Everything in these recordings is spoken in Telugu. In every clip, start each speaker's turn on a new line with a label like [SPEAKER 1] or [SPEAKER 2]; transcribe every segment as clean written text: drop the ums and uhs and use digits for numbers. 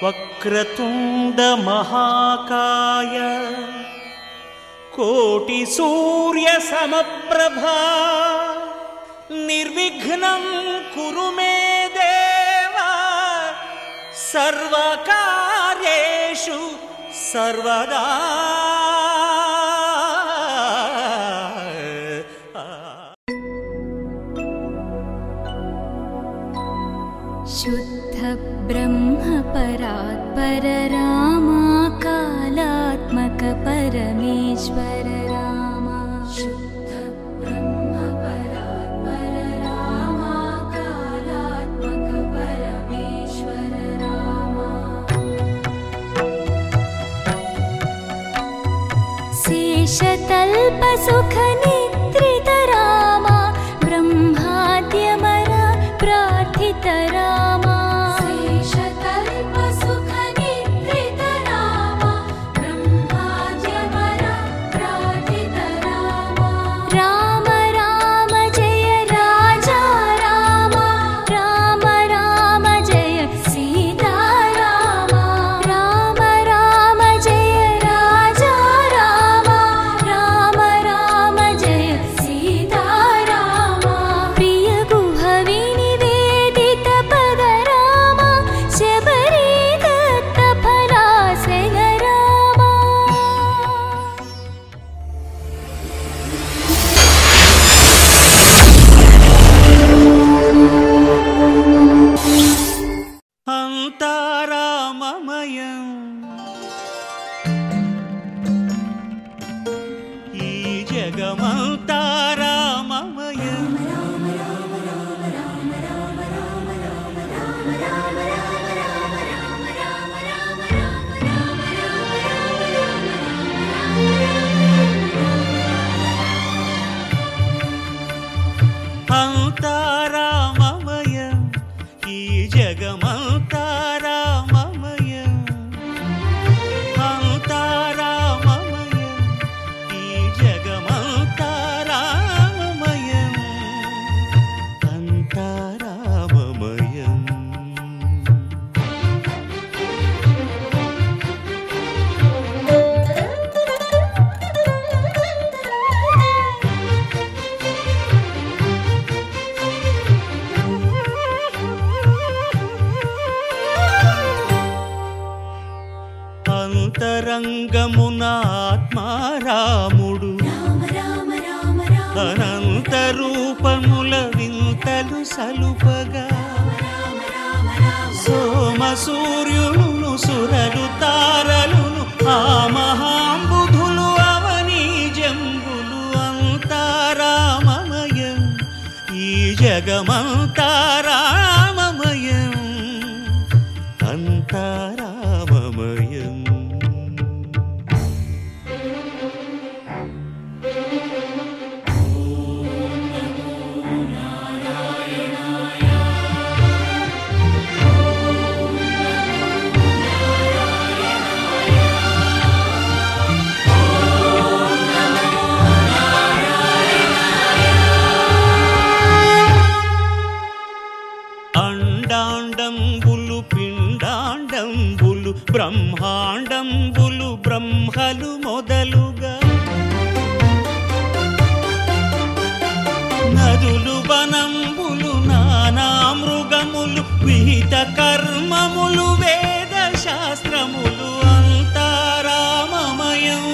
[SPEAKER 1] వక్రతుండ మహాకాయ కోటి సూర్య సమప్రభా నిర్విఘ్నం కురు మే దేవా సర్వకార్యేషు సర్వదా.
[SPEAKER 2] शुद्ध ब्रह्म परात्पर रामा कालात्मक परमेश्वर रामा. शुद्ध ब्रह्म परात्पर रामा कालात्मक परमेश्वर रामा. शेषतल्प सुख निद्रित रामा ब्रह्माद्यमर प्रार्थित रामा. शेषतल्प सुख निद्रित रामा ब्रह्माद्यमर प्रार्थित रामा. राम राम जय राजा रामा राम राम जय सीता रामा. राम राम जय राजा रामा राम राम जय सीता रामा. प्रिय गुहवि निवेदित पद रामा शबरी दत्त फलासन रामा.
[SPEAKER 1] అంతా రామమయం ఈ జగమంతా రామమయం. అంతా రామమయం ఈ జగమంతా రామమయం. అంతా రామమయం ఈ జగమంతా రామమయం. అంతా రామమయం. అంతరంగమున ఆత్మారాముడు అనంత రూపముల వింతలు సలుపగా సోమ సూర్యులను సురలు తారలును ఆ మహాంబుధులు అవనీ జంబులు. అంతా రామమయం ఈ జగమంతా రామమయం. అంతా రామమయం. అండాండంబులు పిండాండంబులు బ్రహ్మాండంబులు బ్రహ్మలు మొదలుగా నదులు వనంబులు నానా మృగములు విహిత కర్మములు వేద శాస్త్రములు. అంతా రామమయం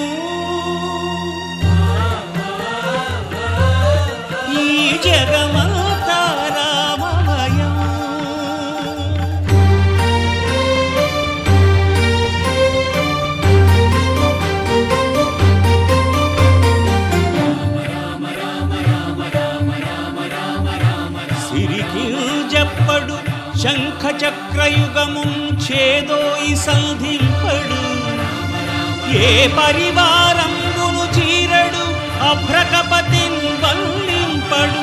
[SPEAKER 1] ఈ జగమంతా రామమయం. సిరికింజప్పడు శంఖ చక్రయుగముంచేదోయి సంధింపడు ఏ పరివారంబును చీరడు అభ్రకపతిన్ వల్లింపడు.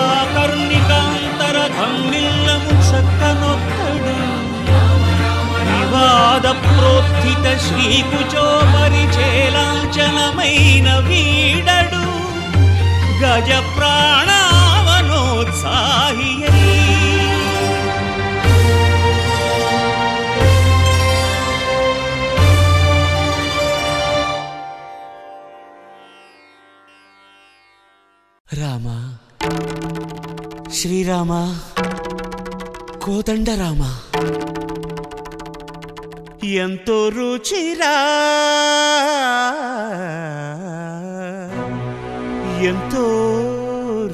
[SPEAKER 1] ఆ కర్ణికాంతర ధమ్మిల్లము చక్కనొక్కడు వివాద ప్రోత్థిత శ్రీకుచో పరిచేలాంచనమైన వీడడు గజ ప్రాణావనోత్సాహియై. శ్రీరామ కోదండరామ ఎంతో రుచిరా ఎంతో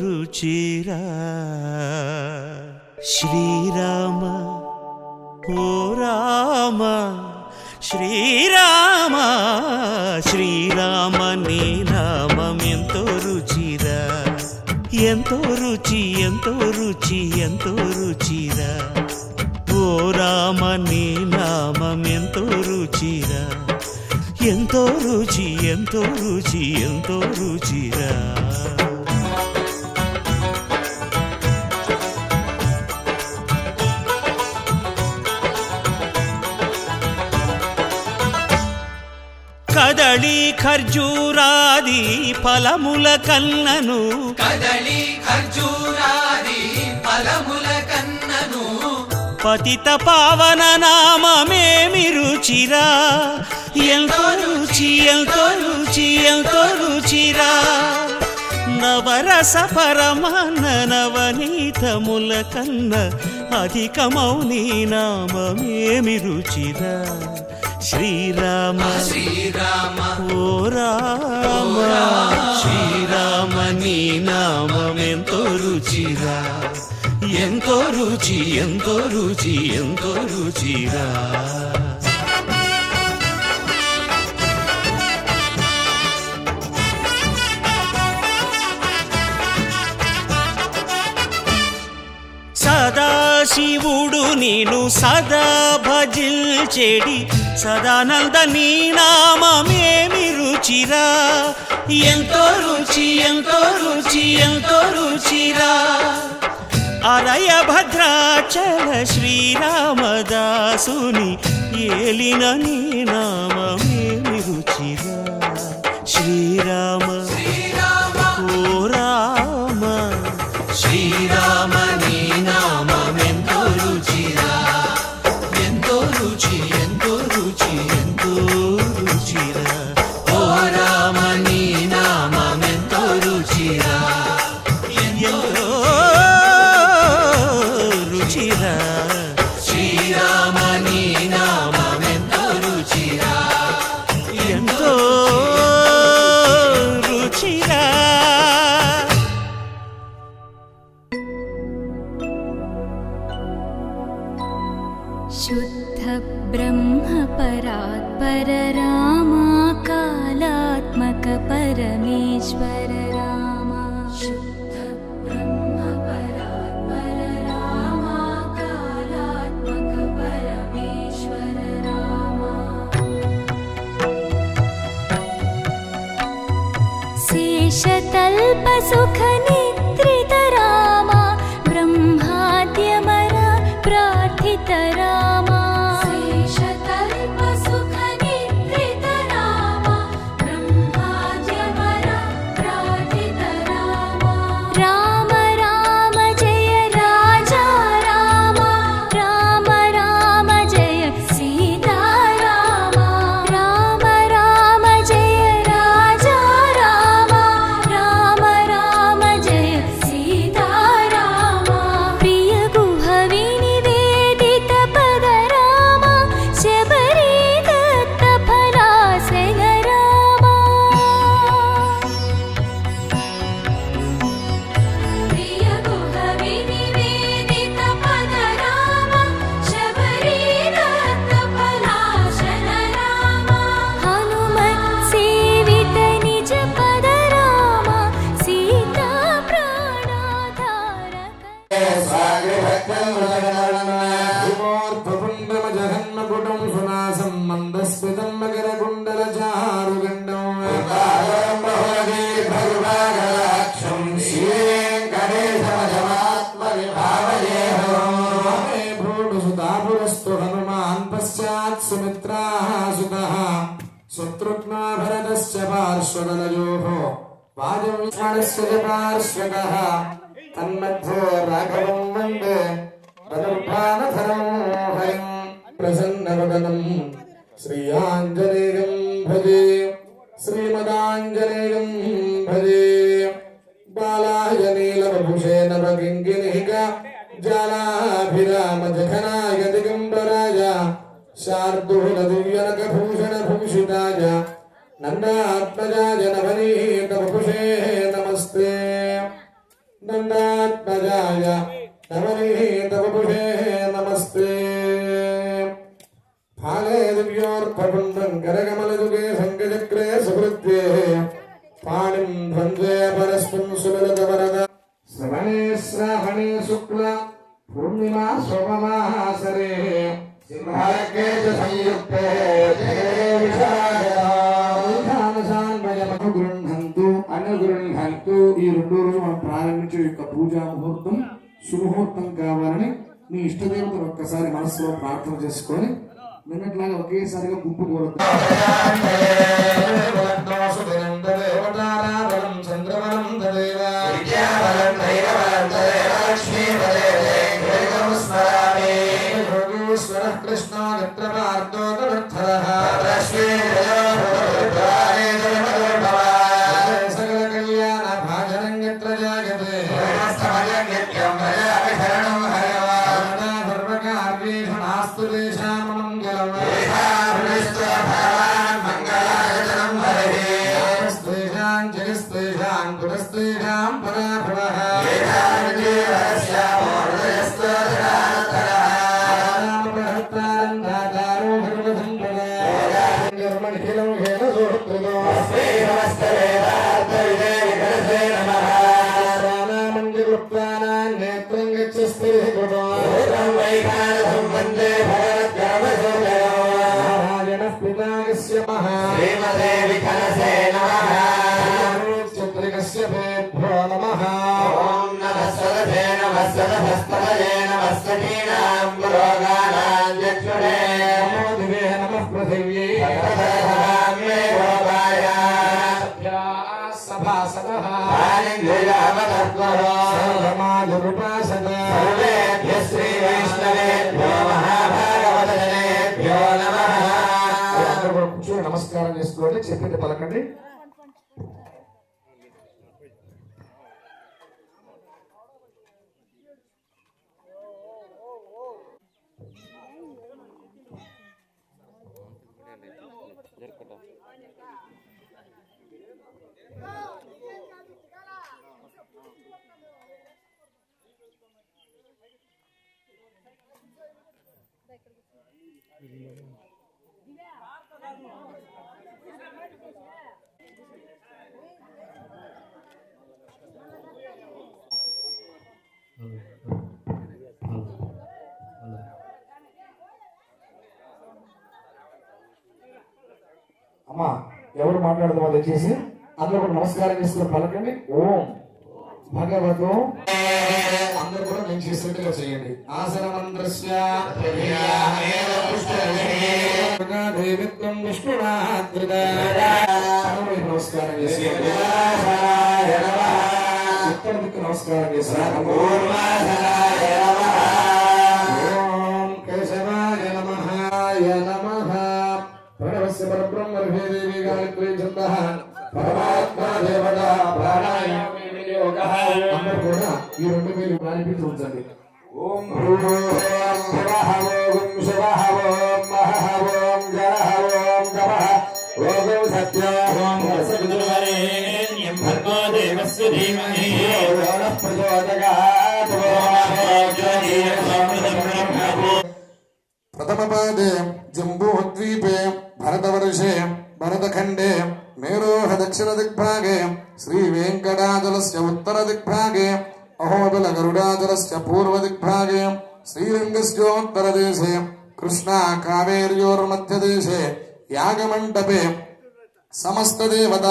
[SPEAKER 1] రుచిరా శ్రీరామ ఓ రామ శ్రీరామ శ్రీరామ నీ నామం ఎంతో రుచిరా ఎంతో రుచి ఎంతో రుచి ఎంతో రుచిరా ఓ రామ నీ నామం ఎంతో రుచిరా ఎంతో రుచి ఎంతో రుచి ఎంతో రుచిరా కదళి ఖర్జూరాది ఫలముల కన్నను
[SPEAKER 3] కదళి ఖర్జూరాది ఫలముల కన్నను
[SPEAKER 1] పతిత పావన నామమేమి రుచిరా ఎంతో రుచి ఎంతో రుచి ఎంతో రుచిరా నవరస పరమాన్న నవనీతముల కన్న అధికమౌని నామమేమి రుచిరా శ్రీరామ
[SPEAKER 3] శ్రీరామ
[SPEAKER 1] ఓ రామ శ్రీరామ నీ నామం ఎంతో రుచిరా ఎంతో రుచి ఎంతో రుచి ఎంతో రుచిరా సదాశివుడు నేను సదా భజిల్చెడి సదానంద నీ నామమేమి రుచిరా ఎంతో రుచి ఎంతో రుచి ఎంతో రుచిరా అరయ భద్రాచల శ్రీరామదాసుని ఏలిన నీ నామమేమి రుచిరా శ్రీరామ ఓ రామ శ్రీరామ నీ నామం ఎంతో రుచిరా ఎంతో రుచి ఎంతో రుచి ఎంతో రుచిరా ఓ రామ నీ నామం ఎంతో రుచిరా ఎంతో రుచిరా శ్రీరామ నీ నామం ఎంతో రుచిరా ఎంతో రుచిరా
[SPEAKER 2] शुद्ध ब्रह्म परात्पर रामा कालात्मक परमेश्वर रामा शुद्ध ब्रह्म परात्पर रामा कालात्मक परमेश्वर रामा शेषतल्प सुख निद्रित रामा ब्रह्माद्यमर प्रार्थित रामा शेषतल्प सुख निद्रित रामा ब्रह्माद्यमर प्रार्थित रामा राम राम जय राजा रामा राम राम जय सीता रामा राम राम जय राजा रामा राम राम जय सीता रामा प्रिय गुह विनिवेदित पद रामा शबरी दत्त फलासन रामा प्रिय गुह विनिवेदित पद रामा शबरी दत्त फलासन रामा हनुमत् सेवित निज पद रामा सीता प्राणाधारक
[SPEAKER 4] हनुमान् पश्चात् सुमित्राः सुतः शत्रुघ्ना भरतश्च पार्श्वदलयोः वाजविष्णस्य च पार्श्वतः तन्मध्ये राघवं वन्दे तदुर्भानधरं हरिं प्रसन्नवदनं श्रीयाञ्जनेयं भजे श्रीमदाञ्जनेयं भजे बालाय नीलवपुषे नवकिङ्किणी श्यामजालाभिराम जघनाय दिगंबराय शार्दूल दिव्यनकभूषण भूषिताय नन्दात्मजाय नवनीत वपुषे नमस्ते नन्दात्मजाय नवनीत वपुषे नमस्ते फाले दिव्योर्पकुण्डं करकमलयुगे शङ्खचक्रे सुहृद्ये पाणिं ध्वन्द्वे परस्मिन् सुललितवरद श्रवणे श्रावणे शुक्ल पूर्णिमा सोमवासरे सिंहार्के च संयुक्ते అనుగృహంతు ఈ 2 రోజులు మనం ప్రారంభించే యొక్క పూజా ముహూర్తం సుముహూర్తం కావాలని మీ ఇష్టదేవతను ఒక్కసారి మనసులో ప్రార్థన చేసుకొని నిన్నట్లాగా ఒకేసారిగా గుంపు కోరుతాం కృష్ణ సకల కళ్యాణ భాజనం యత్ర జాగతే సర్వకార్యేషు నాస్తు తేషాం మంగళం తేషాం జగస్తేషాం కులస్తేషాం పరాభవః నమస్కారం చేసుకోండి చెప్పింది పలకండి అమ్మా ఎవరు మాట్లాడదామో దయచేసి అందరూ కూడా నమస్కారం చేసుకుని పలకండి ఓం భగవతో అందరూ కూడా నేను చేసినట్టుగా చేయండి ఆసనమంత్రస్య నమస్కారం చేసి ఉత్తర దిక్కు నమస్కారం చేశారు ఓం కేశవాయ నమః ప్రణవస్య పరబ్రహ్మ దేవి గాయత్రీ ఛందః పరమాత్మ దేవత ప్రాణాయామే వినియోగః అందరూ కూడా ఈ 2 వేలు ప్రారంభించి ఉంచండి ఓం భూర్భువః భువః ఓం శివః ఓం మహః ఓం జరః ఓం తపః ఓం సత్యం ఓం వసుదేవరేణ్యం భర్గో దేవస్య ధీమహి యోనః ప్రచోదయాత్ ప్రథమపాదే జంబూద్వీపే భరతవర్షే భరతఖండే మేరోహ దక్షిణ దిగ్భాగే శ్రీ వెంకటాచలస్య ఉత్తర దిగ్భాగే అహోబిల గరుడాచలస్య పూర్వ దిగ్భాగే శ్రీరంగస్యోత్తరదేశే కృష్ణా కావేర్యోర్మధ్యదేశే యాగమంటపే సమస్తదేవత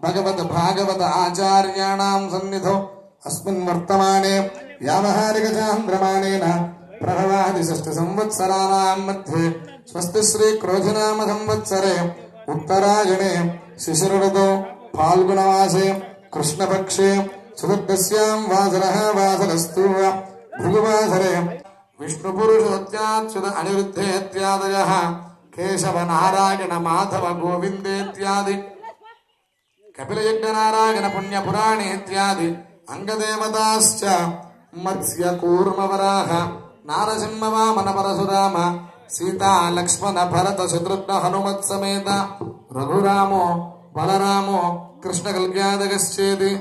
[SPEAKER 4] భగవత్ భాగవత ఆచార్యాణాం సన్నిధౌ అస్మిన్ వర్తమానే వ్యావహారిక చాంద్రమాణేన ప్రభవాది షష్ఠ సంవత్సరాణాం మధ్యే స్వస్తి శ్రీ క్రోధినామ సంవత్సరే ఉత్తరాయణే శిశిరఋతౌ ఫాల్గుణమాసే కృష్ణపక్షే చతుర్దశ్యాం వాసరః వాసరస్తు భృగువాసరే విష్ణుపురుషోత్యాచ్యుత అనిరుద్ధేత్యాదయః కేశవ నారాయణ మాధవ గోవిందేత్యాది కపిలయజ్ఞ నారాయణ పుణ్యపురాణేత్యాది అంగదేవతాశ్చ మత్స్య కూర్మవరాహ నారసింహ వామన పరశురామ సీతా లక్ష్మణ భరత శత్రుఘ్న హనుమత్ సమేత రఘురామో బలరామో కృష్ణ కల్యాదగశ్చేది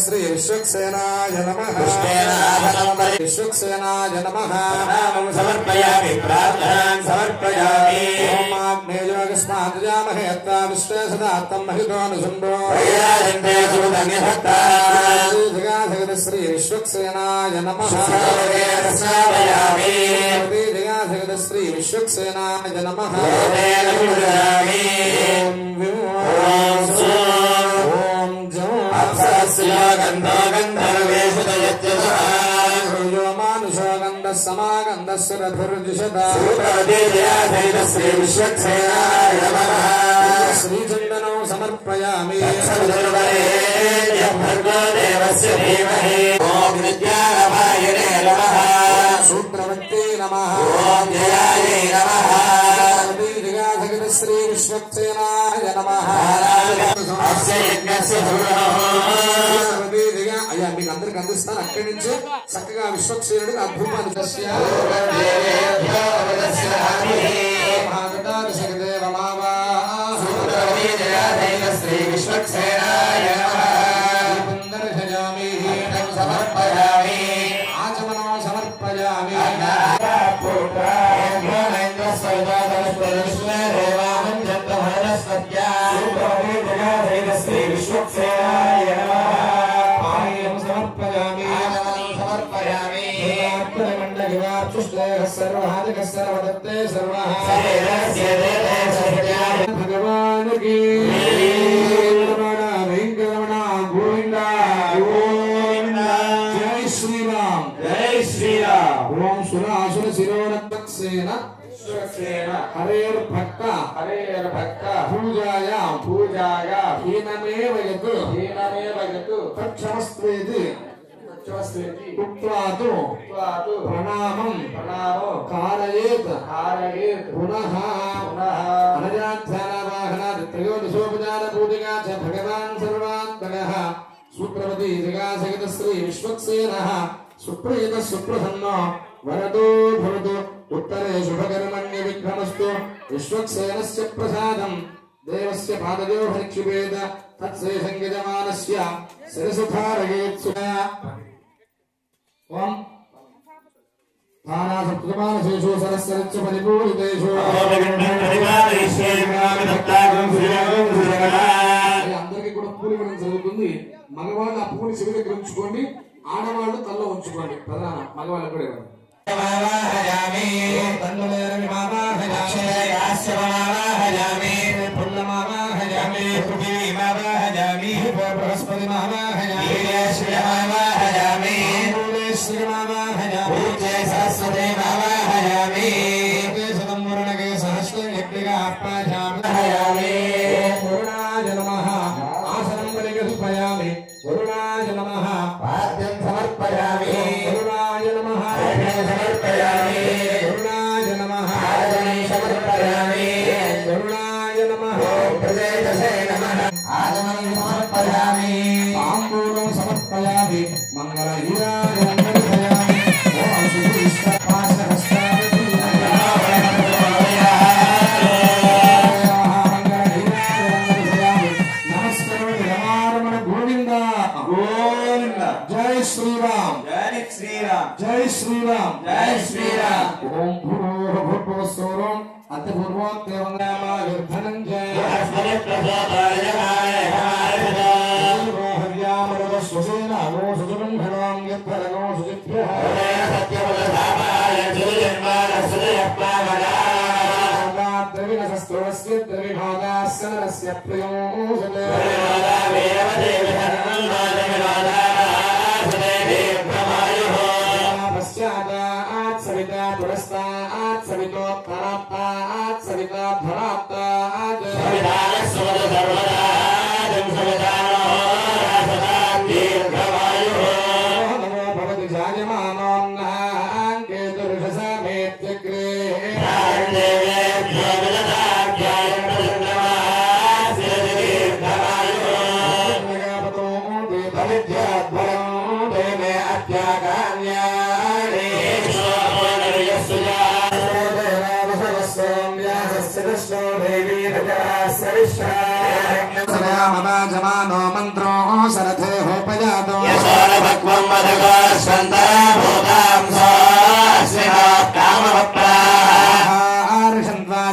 [SPEAKER 4] శ్రీ విశ్వక్సేనాయ నమః విశ్వక్సేనాయ నమః సమర్పయామి ప్రార్థనాన్ సమర్పయామి ఓం ఆగ్నేయోగస్మాద్యామహే అత్తా విశ్వేశదాత్తం మహితోనుసుండో ప్రయాజంతే సుధన్యహత్తా జగాధగత శ్రీ విశ్వక్సేనాయ నమః సమర్పయామి జగాధగత శ్రీ విశ్వక్సేనాయ నమః శ్రీచందనం సమర్పయామి సూత్రవత్తే నమః శ్రీ విశ్వక్సేనాయ నమః అయ్యా మీకు అందరికి అందిస్తాను. అక్కడి నుంచి చక్కగా విశ్వక్సేనుడికి అద్భుతాన్ని ఆచమనం సమర్పయామి భగవాన్ की వెంకటరమణ గోవింద గోవింద జై శ్రీరామ్ జై శ్రీరామ్ ఓం సురాసుర శిరోరక్సేన హరేర్భక్త పూజాయా హీనమేవ యత్ తక్షమస్త్వేతి ప్రణామం కారయేత్ పునః అనజాధ్యానవాహనాది త్రయోదశోపచార పూజగా చ భగవాన్ సర్వాత్మకః సూత్రవతి జగాసహిత శ్రీ విశ్వక్సేనః సుప్రీత సుప్రసన్నో వరదో భవతు ఉత్తరే శుభకర్మణ్య విఘ్నమస్తు విశ్వక్సేనస్య ప్రసాదం దేవస్య పాదయో భక్షిపేత తత్సేషం యజమానస్య శిరసి ధారయేత్ ఓం తానాసప్తమానశేషు సరస్సరచ్చ పరిపూరితేషు అందరికీ కూడా పూలు ఇవ్వడం జరుగుతుంది. మగవాళ్ళు ఆ పూలు చెవి దగ్గర ఉంచుకోండి, ఆడవాళ్ళు తల్లో ఉంచుకోండి. ప్రధాన మగవాళ్ళు కూడా ఇవ్వండి. जय श्री राम जय श्री राम ओम भूर्भुवस्वरं अत्यपूर्वोत्तमनामायुर्धनंजय जमानो मंत्रो शरथे होपयातो
[SPEAKER 5] यशोरभक्वं मधुको स्वन्तभूतां स्वास्मिनो कामवप्राः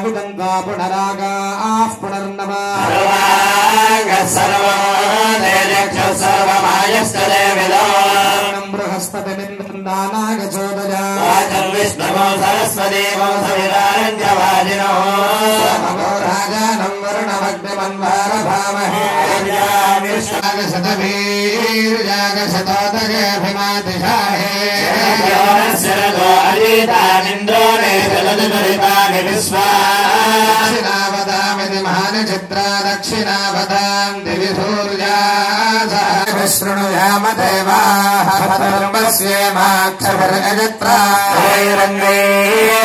[SPEAKER 4] विदन्ता पुनरागाः पुनर्नवा
[SPEAKER 5] सर्वो देजक्षु सर्वमायस्तदेविदो
[SPEAKER 4] बृहस्पतिमिन्द्रन्दानागचोदया
[SPEAKER 5] वाचं विष्णवो सरस्वतीवं सवितारञ्जवाजिनो
[SPEAKER 4] राजानं वरुणमग्निमन्वारभामहे वीर्यागशतोदगेऽभिमातिशाहे
[SPEAKER 5] शरदो अजीतानिन्द्रो नेतलदुरितानि
[SPEAKER 4] दक्षिणावदामिति महानचित्रा दक्षिणावदां दिवि सूर्या शृणुयाम देवाः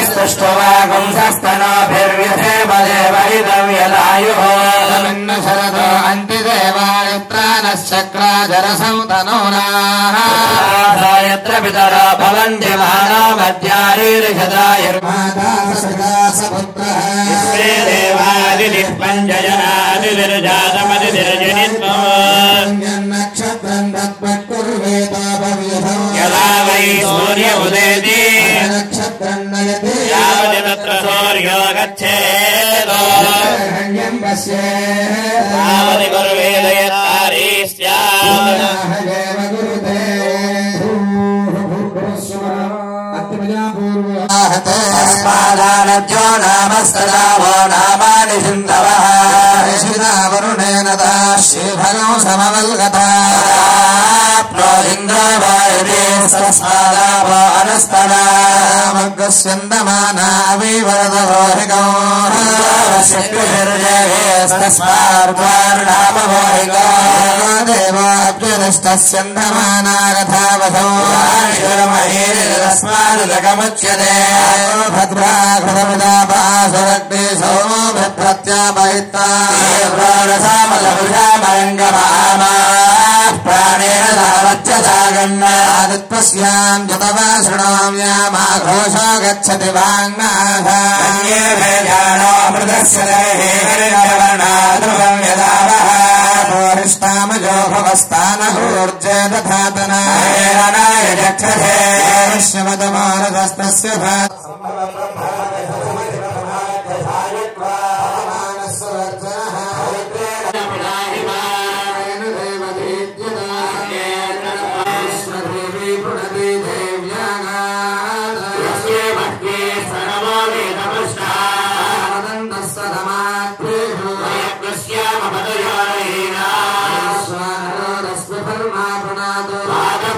[SPEAKER 5] स्तुष्टवागुंसस्तनोभिर्व्यथेव देवैदं यदायुः
[SPEAKER 4] शरदो अन्तिदेवायत्रानश्चक्राजरसंतनूनाः
[SPEAKER 5] यत्र पितरो भवन्ति मानो मध्यारीर्षदायुर्माता
[SPEAKER 4] सपुत्रः
[SPEAKER 5] देवादिः पञ्चजनादिर्जातमदिर्जनित्वम्
[SPEAKER 4] नक्षत्रं तत्पत्कुर्वेतापव्यथो
[SPEAKER 5] यदा वै सूर्य उदेति
[SPEAKER 4] नक्षत्रं नयते
[SPEAKER 5] यावत् सूर्यो गच्छेत् तावत् गुरुवेदयतारी स्यात्
[SPEAKER 4] तस्मादानद्यो नामस्तदावो नामानि सिन्धवः ऋषिदावरुणेन दाश्रीभगौ समवल्गता प्रोदिन्द्रो वायुते तस्मादावो अनस्तनामग्रस्यन्दमाना अविवरदवोहिगौ तस्मार्द्वार्णामवोहिगौ देवाभ्युदष्टस्यन्दमाना रथावधौ तस्मादुदकमुच्यते भद्राघृतमुदापासुरग्ने सोमो भद्रत्यापहित्वा प्राणेन तावच्च सागन्नादित्वस्यां जतवा शृणोम्यामाघोषो गच्छति वाङ्नाथामृतस्य देहेर्वर्णाद्रुवं यदावः पूरिष्टामजो भवस्तानहूर्जे दधातनाय चक्षसे विश्वमतमानतस्तस्य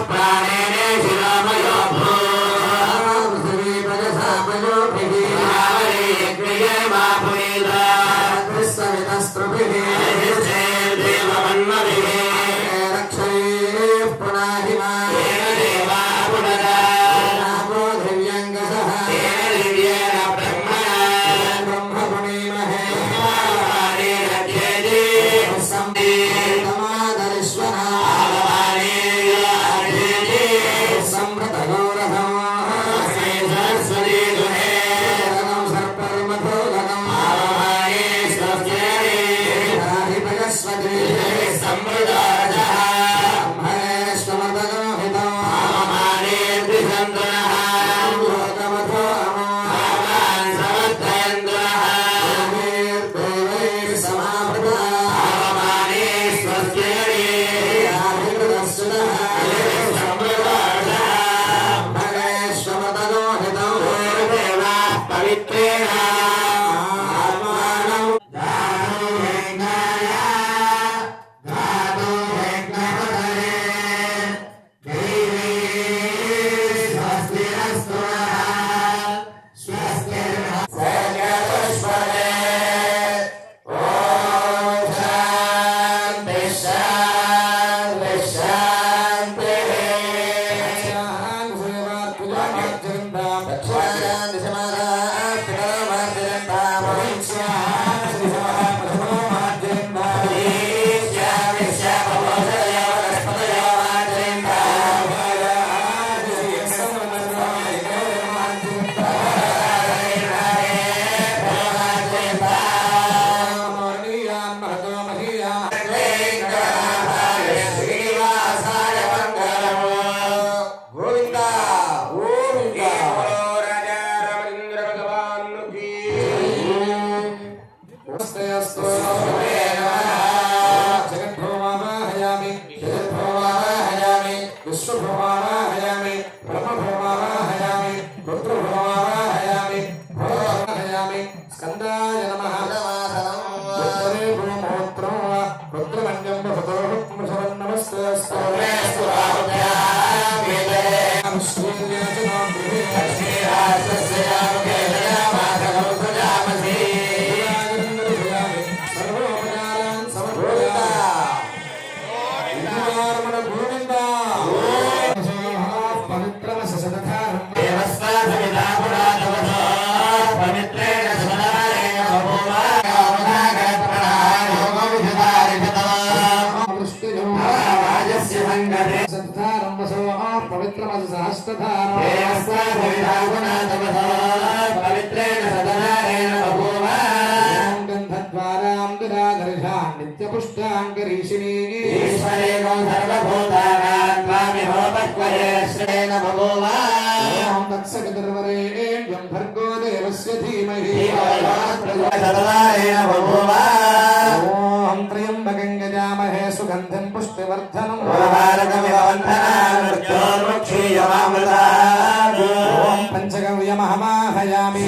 [SPEAKER 5] प्राणेन शिरोमयो भू
[SPEAKER 4] स्कंदाय नमः उत्तरे भूमोत्रं रुद्रमन्यं भवतो नमस्ते स्तोत्रे सुराभ्यां श्रीयजनां श्रीराजस्य माधवं सुजामसि सर्वोपचारान् समर्पयामि गोविन्दा पवित्रम ससदधारं देवस्ता सविता पुरातवतो पवित्रेण सदारेण बभूवा कामनागतप्राणाय योगविधतारिततमा वृष्टियो राजस्य संगते सद्धारं वसो पवित्रम सहस्रधारं देवस्ता सविता पुरातवतो पवित्रेण सदारेण बभूवा गन्धद्वारां दुरादर्शां नित्यपुष्टाङ्गरीषिणी ईश्वरेणो सर्वभूतानां त्वामिहोपक्वये श्रेण बभूवा ॐ तत्सवितुर्वरेण्यं भर्गो देवस्य धीमहि सदारेण बभूवा ॐ त्र्यम्बकं यजामहे सुगन्धिं पुष्टिवर्धनं वरदारकमिव वन्दनान् मृत्योर्मुक्षीयमामृतात् ॐ पञ्चगव्यमहमाहयामि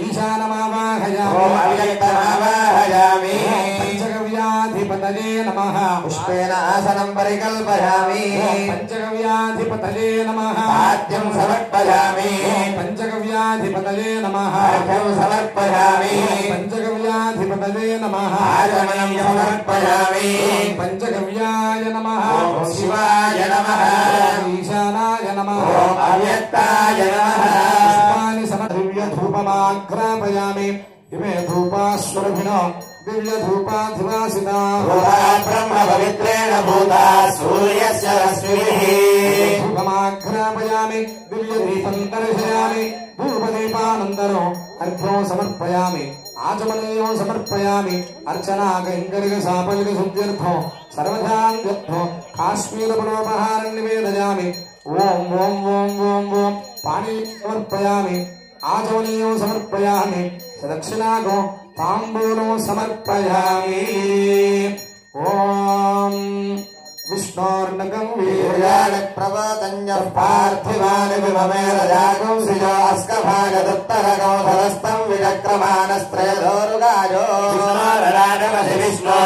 [SPEAKER 4] ईशानमावाहयामि ॐ अव्यक्तमावाहयामि पञ्चगव्याधिपतये नमः पुष्पेन आसनं परिकल्पयामि पञ्चगव्याधिपतये नमः आद्यं समर्पयामि पञ्चगव्याधिपतये नमः अर्घ्यं समर्पयामि पञ्चगव्याधिपतये नमः आचमनं समर्पयामि पञ्चगव्याय नमः शिवाय नमः ईशानाय नमः अव्यक्ताय नमः पुष्पाणि समर्प्यधूपमाघ्रापयामि इमे धूपास्वरभिनो दिव्यधूपाधिवासिता ब्रह्म पवित्रेण भूता सूर्यस्य रश्मिभिः धूपमाघ्रापयामि दिव्यदीपं दर्शयामि धूपदीपानन्तरो अर्घ्यो समर्पयामि आचमनीयो समर्पयामि अर्चना कैङ्कर्यसाफल्यशुद्ध्यर्थो सर्वधान्यर्थो काश्मीरफलोपहारं निवेदयामि ॐ ॐ ॐ ॐ ॐ पाणी समर्पयामि आचमनीयो समर्पयामि दक्षिणागो ताम्बूलो समर्पयामि ॐ विष्णोर्नकं वीर्याणप्रवतञ्जः पार्थिवानि विभवेरजागं श्रियोऽस्कभागदत्तरगौधरस्तं विचक्रमाणस्त्रयधोरुगायो विष्णोरराजमसि विष्णो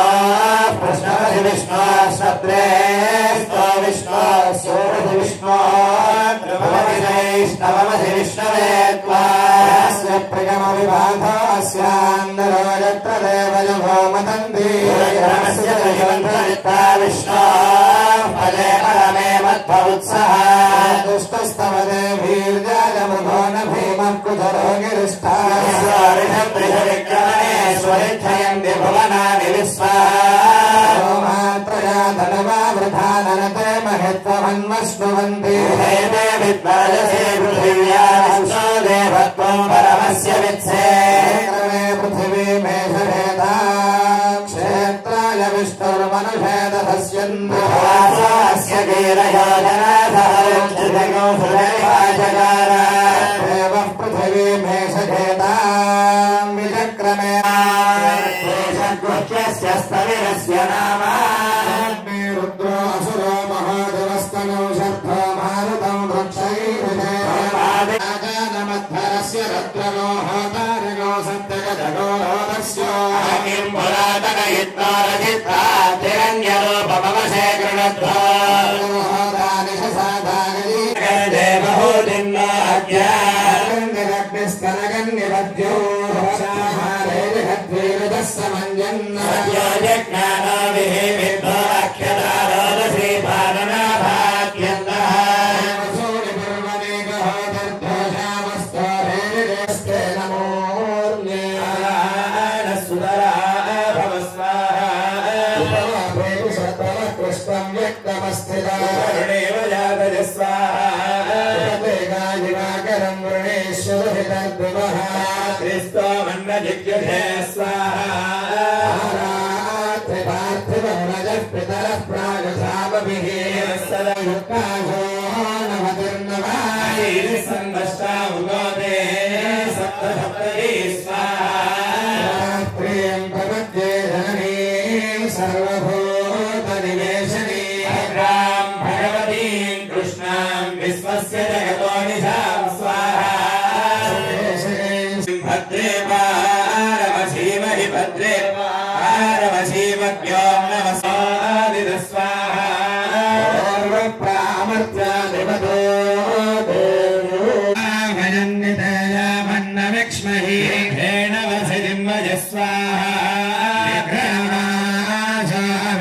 [SPEAKER 4] कृष्णमसि विष्णो शत्रेस्तो विष्णो सोरसि विष्णो कृपमसि विष्णवे त्वास्य प्रियमविबाधास्यान्नरो यत्र देवयुगो मतन्ति रमस्य दैवन्धरित्वा विष्णो पदे परमे मध्वोत्सः दुष्टस्तवदे वीर्याय मृगो न भीमः कुधरो गिरिष्ठारिषद्रिषविक्रमणे स्वरिच्छयन्ति भुवनानि विश्वा मात्रया धनवा वृथा ननते महित्वमन्वश्नुवन्ति हेते विद्वाजसे पृथिव्या विष्णो देवत्वं परमस्य वित्से क्रमे पृथिवी मेषभेदा क्षेत्राय विष्णुर्मनुषेदधस्यन्द्रस्य कीरयोजनाधरञ्चितगोसुरैवाचकार देवः पृथिवी मेषभेदां विचक्रमे देशगुह्यस्य स्तविरस्य नाम रुद्रो असुरो महादेवस्तनो शर्धो मारुतं वृक्षैर्विजयमध्वरस्य रत्रगो होतारगो सत्यगजगो रोदस्य किं पुरातनयित्वारचित्ता तिरण्यरूपमवशे कृणध्वा देवहूतिन्नाग्निस्तनगन्निवद्यो समञ्जन्नाविः विद्वाख्यदारोदश्रीपादनाभाग्यन्दः सूर्यपर्वणेकहोदर्धोषामस्तोरेस्ते नमोऽन्ये सुदरा भवस्वाहा व्यक्तमस्थिता वरुणेव जातजस्वाहा वृणेश्वरहितद्विमः क्रिस्तोमन्नजिज्ञे स्वाहा पार्थिवरजः पितरः प्रागसामभिः सदयुक्ताशो नवतिर्नवायैः सन्दष्टामुगोदे सप्तसप्तति स्वाहा प्रियं प्रपद्ये जननीं सर्वभूतनिवेशनी भगवतीं कृष्णां विश्वस्य जगतो निशां स्वाहा
[SPEAKER 5] भद्रे पारमसीमहि भद्रे पारमसीमभ्यो नमस्वादिदस्वाहा भजन्नितयामन्नविक्ष्महि घेणवसिरिं वजस्वाहा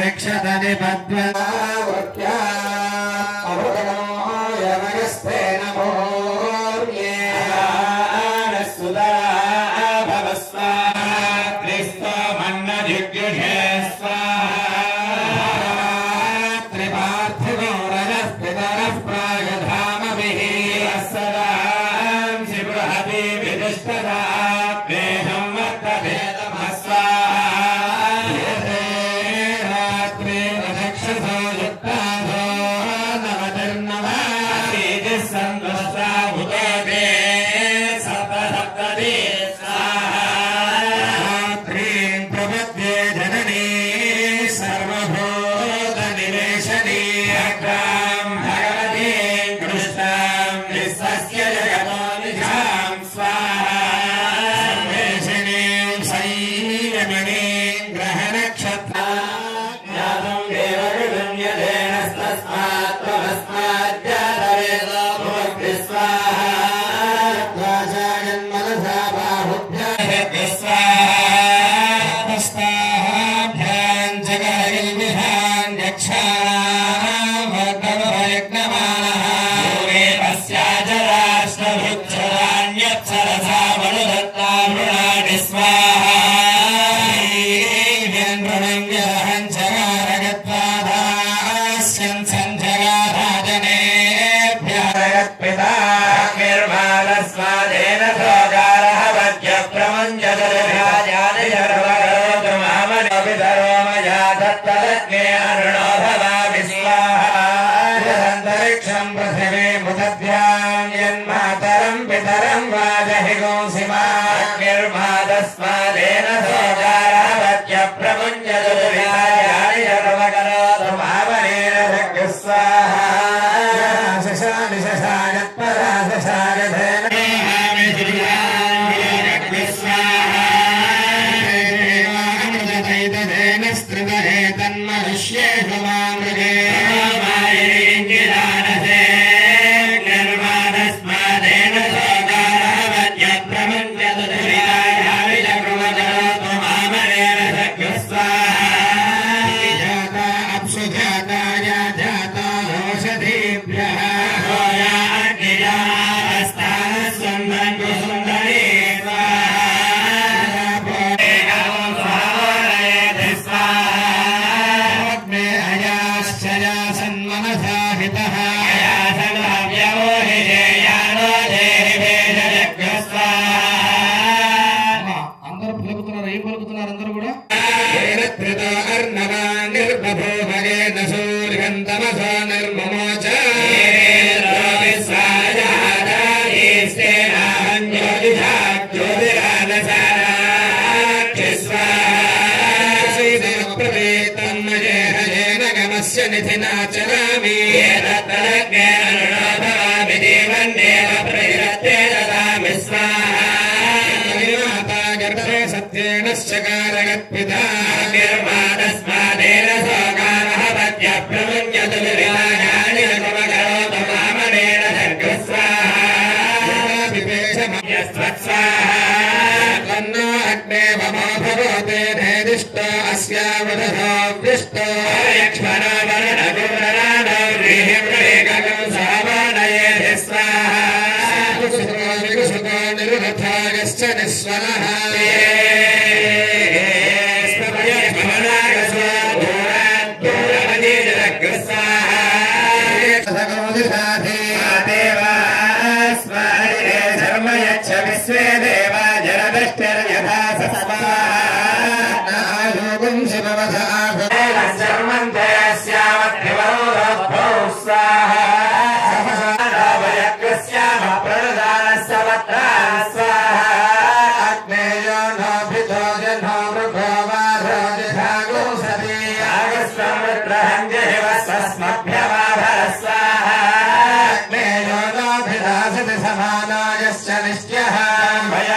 [SPEAKER 5] विक्षतनिपद्वत्या समानायश्च निश्चयः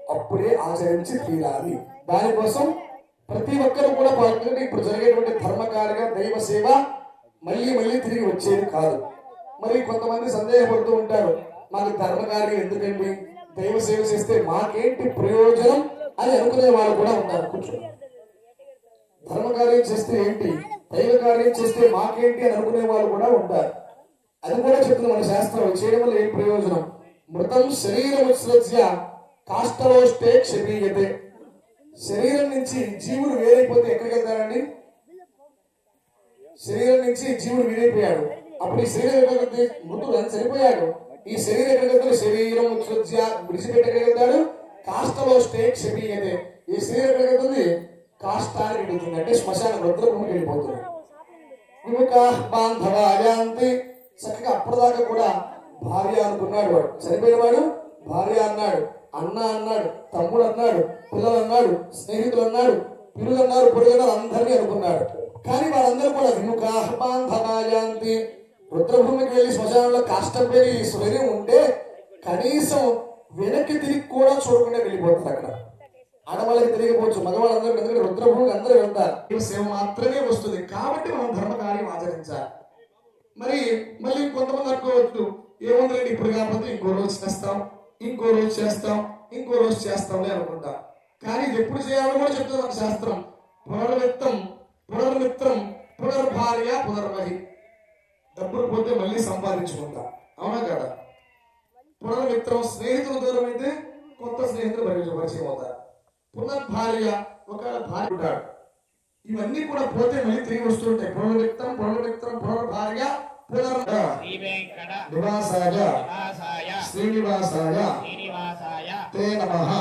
[SPEAKER 4] అప్పుడే ఆచరించి తీరాలి. దానికోసం ప్రతి ఒక్కరు కూడా పాల్గొని ఇప్పుడు జరిగేటువంటి ధర్మకార్య దైవ సేవ మళ్ళీ మళ్ళీ తిరిగి వచ్చేది కాదు. మరి కొంతమంది సందేహపడుతూ ఉంటారు, మాకు ధర్మకార్యం ఎందుకండి, దైవ సేవ చేస్తే మాకేంటి ప్రయోజనం అని అనుకునే వాళ్ళు కూడా ఉంటారు. కూర్చొని ధర్మకార్యం చేస్తే ఏంటి, దైవ కార్యం చేస్తే మాకేంటి అని అనుకునే వాళ్ళు కూడా ఉంటారు. అది కూడా చెప్తుంది మన శాస్త్రం. చేయడం వల్ల ఏం ప్రయోజనం? మృతం శరీరం ఉత్సృజ్య కాష్టలోష్టే క్షపీయతే. శరీరం నుంచి జీవుడు వేరైపోతే ఎక్కడికి వెళ్తారండి? శరీరం నుంచి జీవుడు వేరైపోయాడు. అప్పుడు ఈ శరీరం ఎక్కడికి, మృతుడు అని చనిపోయాడు. ఈ శరీరం ఎక్కడికి వెళ్తాడు? శరీరం ఉత్సృజ్య విడిచిపెట్టి ఎక్కడికి వెళ్తాడు? కాష్టలోష్టే క్షపీయతే. ఈ శరీరం ఎక్కడికి వెళ్తుంది? కాష్టానికి వెళ్తుంది, అంటే శ్మశాన రుద్రభూమికి వెళ్ళిపోతుంది. విముఖ బాంధవాయాంతి. చక్కగా అప్పటిదాకా కూడా భార్య అనుకున్నాడు వాడు, చనిపోయిన వాడు భార్య అన్నాడు, అన్న అన్నాడు, తమ్ముడు అన్నాడు, పిల్లలు అన్నాడు, స్నేహితులు అన్నాడు, పిల్లలు అన్నారు, పొరుగన్నారు, అందరినీ అనుకున్నాడు. కానీ వాళ్ళందరూ కూడా విముఖ బాంధవాయాంతి. రుద్రభూమికి వెళ్ళి శ్మశానంలో కాష్టం పేరు ఈ శరీరం ఉంటే కనీసం వెనక్కి తిరిగి కూడా చూడకుండా వెళ్ళిపోతారు. అక్కడ ఆడవాళ్ళకి తిరిగిపోవచ్చు, మగవాళ్ళందరూ, ఎందుకంటే రుద్రభూమికి అందరూ వెళ్తారు. సేవ మాత్రమే వస్తుంది కాబట్టి మనం ధర్మకార్యం ఆచరించాలి. మరి మళ్ళీ కొంతమంది అనుకోవచ్చు, ఏముందండి ఇప్పుడు కాకపోతే ఇంకో రోజు చేస్తాం, ఇంకో రోజు చేస్తాం, ఇంకో రోజు చేస్తాంలే అనుకుంటా. కానీ ఇది ఎప్పుడు చేయాలో కూడా చెప్తుంది మన శాస్త్రం. పునర్విత్తం పునర్మిత్రం పునర్భార్య పునర్మహి. డబ్బులు పోతే మళ్ళీ సంపాదించుకుంటా, అవునా కదా? పునర్మిత్రం స్నేహితుల దూరం అయితే కొత్త స్నేహితులు పరిచయం అవుతారు. పునర్భార్య ఒకవేళ భార్య ఉంటాడు. ఇవన్నీ కూడా పోతే మళ్ళీ తిరిగి వస్తుంటాయి. పునర్విత్తం పునర్మిత్రం పునర్భార్య నివాసాయ శ్రీనివాసాయ తే నమః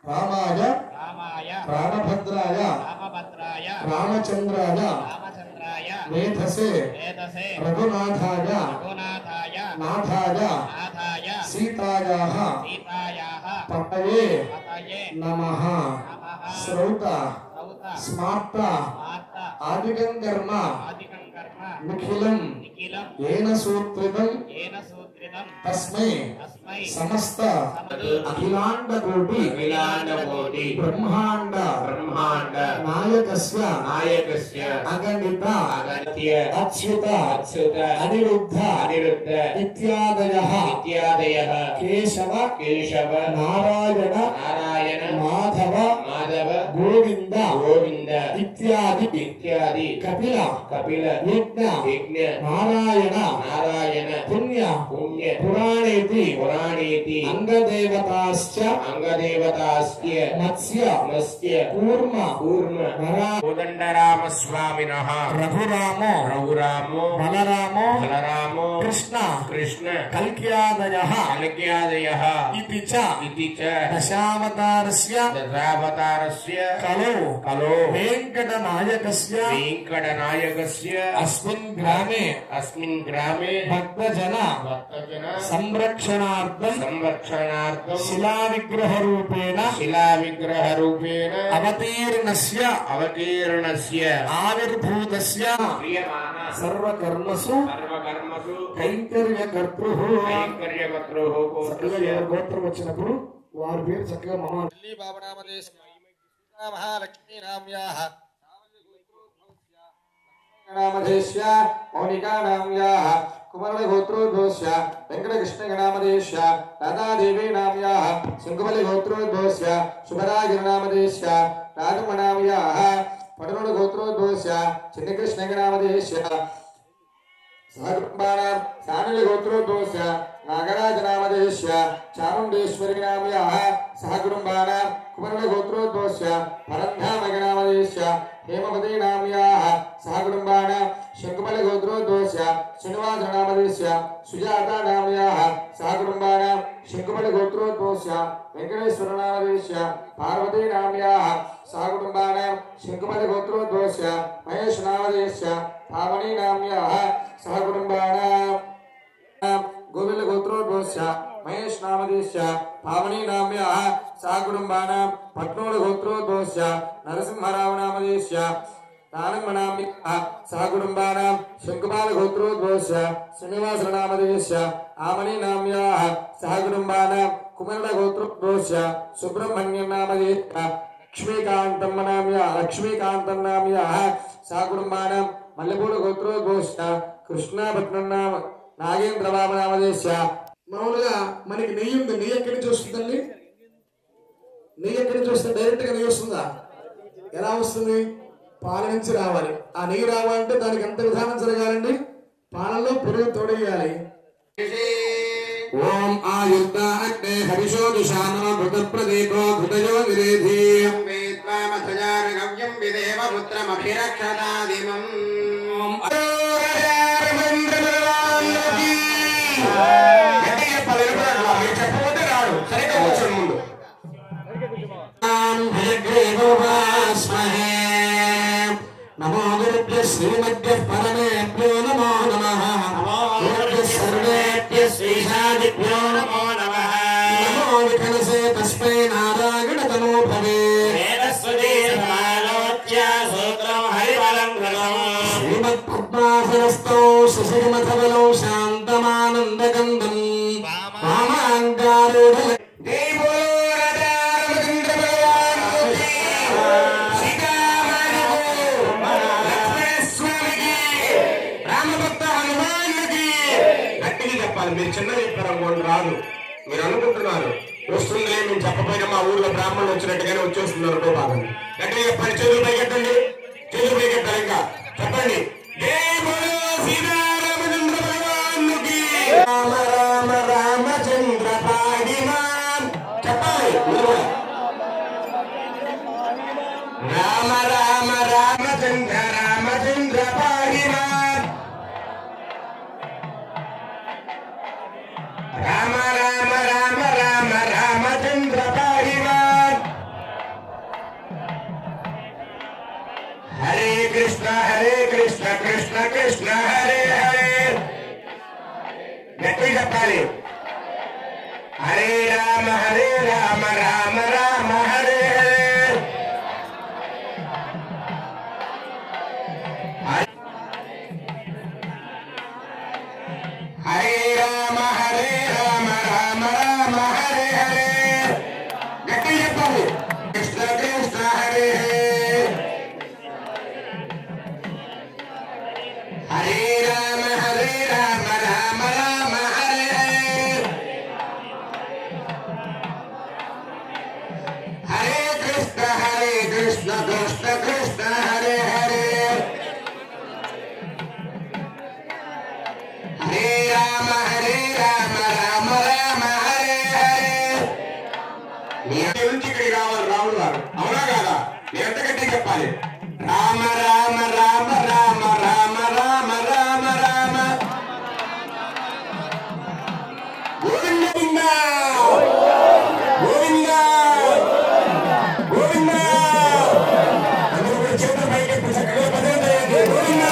[SPEAKER 4] రామాయ రామభద్రాయ రామచంద్రాయ మేధసే రఘునాథాయ నాథాయ సీతాయాః పతయే నమః శ్రౌత స్మార్త ఆదికం కర్మ నిఖిలం ఏన సూత్రితం తస్మై సమస్త అఖిలాండ కోటి బ్రహ్మాండ నాయకస్య అగణిత అచ్యుత అనిరుద్ధ ఇత్యాదయః కేశవ నారాయణ మాధవ గోవింద ఇత్యాది కపిల యజ్ఞ నారాయణ పుణ్య పురాణేతి అంగదేవతాశ్చ మత్స్య కూర్మ
[SPEAKER 5] కోదండరామస్వామినః రఘురామో బలరామో కృష్ణ కల్క్యాదయః ఇతి చ దశావతారస్య కలో వెంకటనాయకస్య అస్మిన్ గ్రామే భక్తజన సంరక్షణార్థం శిలా విగ్రహ రూపేణ అవతీర్ణస్య ఆవిర్భూతస్య సర్వకర్మసు కైంకర్యకర్తృః. చక్కగా గోత్రం వచ్చినప్పుడు వారి పేరు చక్కగా మహామహేశ్య మౌనికానామ్యాః కుమరగోత్రోద్భవస్య వెంకటకృష్ణగణామదేశ్య రాధాదేవీ నామ్యాః శంకుబలిగోత్రోద్భవస్య శుభరాగిరినామదేశ్య రాజమనామ్యాః పటనుగోత్రోద్భవస్య చిన్నకృష్ణగణామదేశ్య సహకుటుంబానాం సానిలగోత్రోద్భవస్య నాగరాజనామదేశ్య చాముండేశ్వరినామ్యాః సహకుటుంబానాం కుమరగోత్రోద్భవస్య పరంధామగణామదేశ్య हेमवतीनाम्याः सहकुटुम्बानां शङ्कुबलिगोत्रोद्भवस्य श्रीनिवासनामदेश्य सुजातानाम्याः सहकुटुम्बानां शङ्कुबलिगोत्रोद्भवस्य वेङ्कटेश्वरनामदेश्य पार्वतीनाम्याः सहकुटुम्बानां शङ्कुबलिगोत्रोद्भवस्य महेशनामदेश्य पावनीनाम्याः सहकुटुम्बानां गोविलगोत्रोद्भवस्य महेश नामदेश्य पावनीनाम्याः सहकुटुम्बानां पट्नोलगोत्रोद्भवस्य नरसिंहराव नामदेश्य तानम्मनाम्याः सहकुटुम्बानां शङ्कुपालगोत्रोद्भवस्य श्रीनिवासनामदेश्य आमनीनाम्याः सहकुटुम्बानां కుమరణ గోత్రోద్భవస్య సుబ్రహ్మణ్యం నామధేయ లక్ష్మీకాంతం నామ్య సా కుటుంబానం మల్లెపూల గోత్రోద్భవస్య కృష్ణాపట్నం నామ నాగేంద్రబాబు నామధేయ.
[SPEAKER 4] మామూలుగా మనకి నెయ్యి ఉంది. నెయ్యి ఎక్కడి నుంచి వస్తుందండి? నెయ్యి ఎక్కడి నుంచి వస్తుంది? డైరెక్ట్ గా నెయ్యి వస్తుందా? ఎలా వస్తుంది? పాల నుంచి రావాలి. ఆ నెయ్యి రావాలంటే దానికి ఎంత విధానం జరగాలండి? పాలల్లో పెరుగు తోడేయాలి.
[SPEAKER 5] ఓం ఆయుర్దా అగ్నే హవిషో దుషానో భృతప్రదీపో భృతయో నిరేధి
[SPEAKER 3] వేద్వామథజానగవ్యం విదేవ పుత్రమభిరక్షతాదిమం.
[SPEAKER 5] చెప్పబోతే రాడు. సరిగ్గా కూర్చోండి ముందు. నమో గురుభ్య శ్రీమద్భ్య పరమేభ్యో నమో నమః. సర్వేభ్య శ్రీశాదిభ్యో నమో నమః. నమో వికలసే తస్మై నారాయణ తమో భవే. శ్రీమత్పద్మాసనస్థో సుశ్రీమథబలో శాంతమానందగంధం వామాంగారూఢ మీరు చిన్న చెప్పారనుకోండి రాదు. మీరు అనుకుంటున్నారు వస్తుందిలే, మేము చెప్పపోయినా మా ఊర్లో బ్రాహ్మణులు వచ్చినట్టుగానే వచ్చేస్తున్నారు. బాగా గట్టిగా చెప్పండి. చేతులు పైకెత్తండి. చేతులు పైకెత్తాలి. ఇంకా చెప్పండి. రామ రామ రామచంద్ర పాడిమాన్ చెప్పాలి. రామ రామ రామచంద్ర రామచంద్ర పాడిమాన్. రామ రామ రామ రామ రామచంద్ర పాడిమాన్. హరే కృష్ణ కృష్ణ కృష్ణ హరే హరే. గట్టి చెప్పాలి. హరే రామ రామ రామ హరే హరే. హరే రామ రామ రామ హరే హరే. గట్టి చెప్పాలి. కృష్ణ కృష్ణ హరే హరే. హరే రామ రామ రామ హరే హరే. హరే కృష్ణ కృష్ణ కృష్ణ హరే హరే. హరే రామ రామ రామ హరే హరే. మీ నుంచి ఇక్కడికి రావాలి రాములు గారు. అవునా కాదా? మీరు ఎంత గట్టి చెప్పాలి. రామ రామ రామ రామ రామ రామ రామ రామ గోవింద గోవింద గోవింద. అందరూ కూడా చేతులు పైకెత్తి చక్కగా భజన చేయండి. గోవింద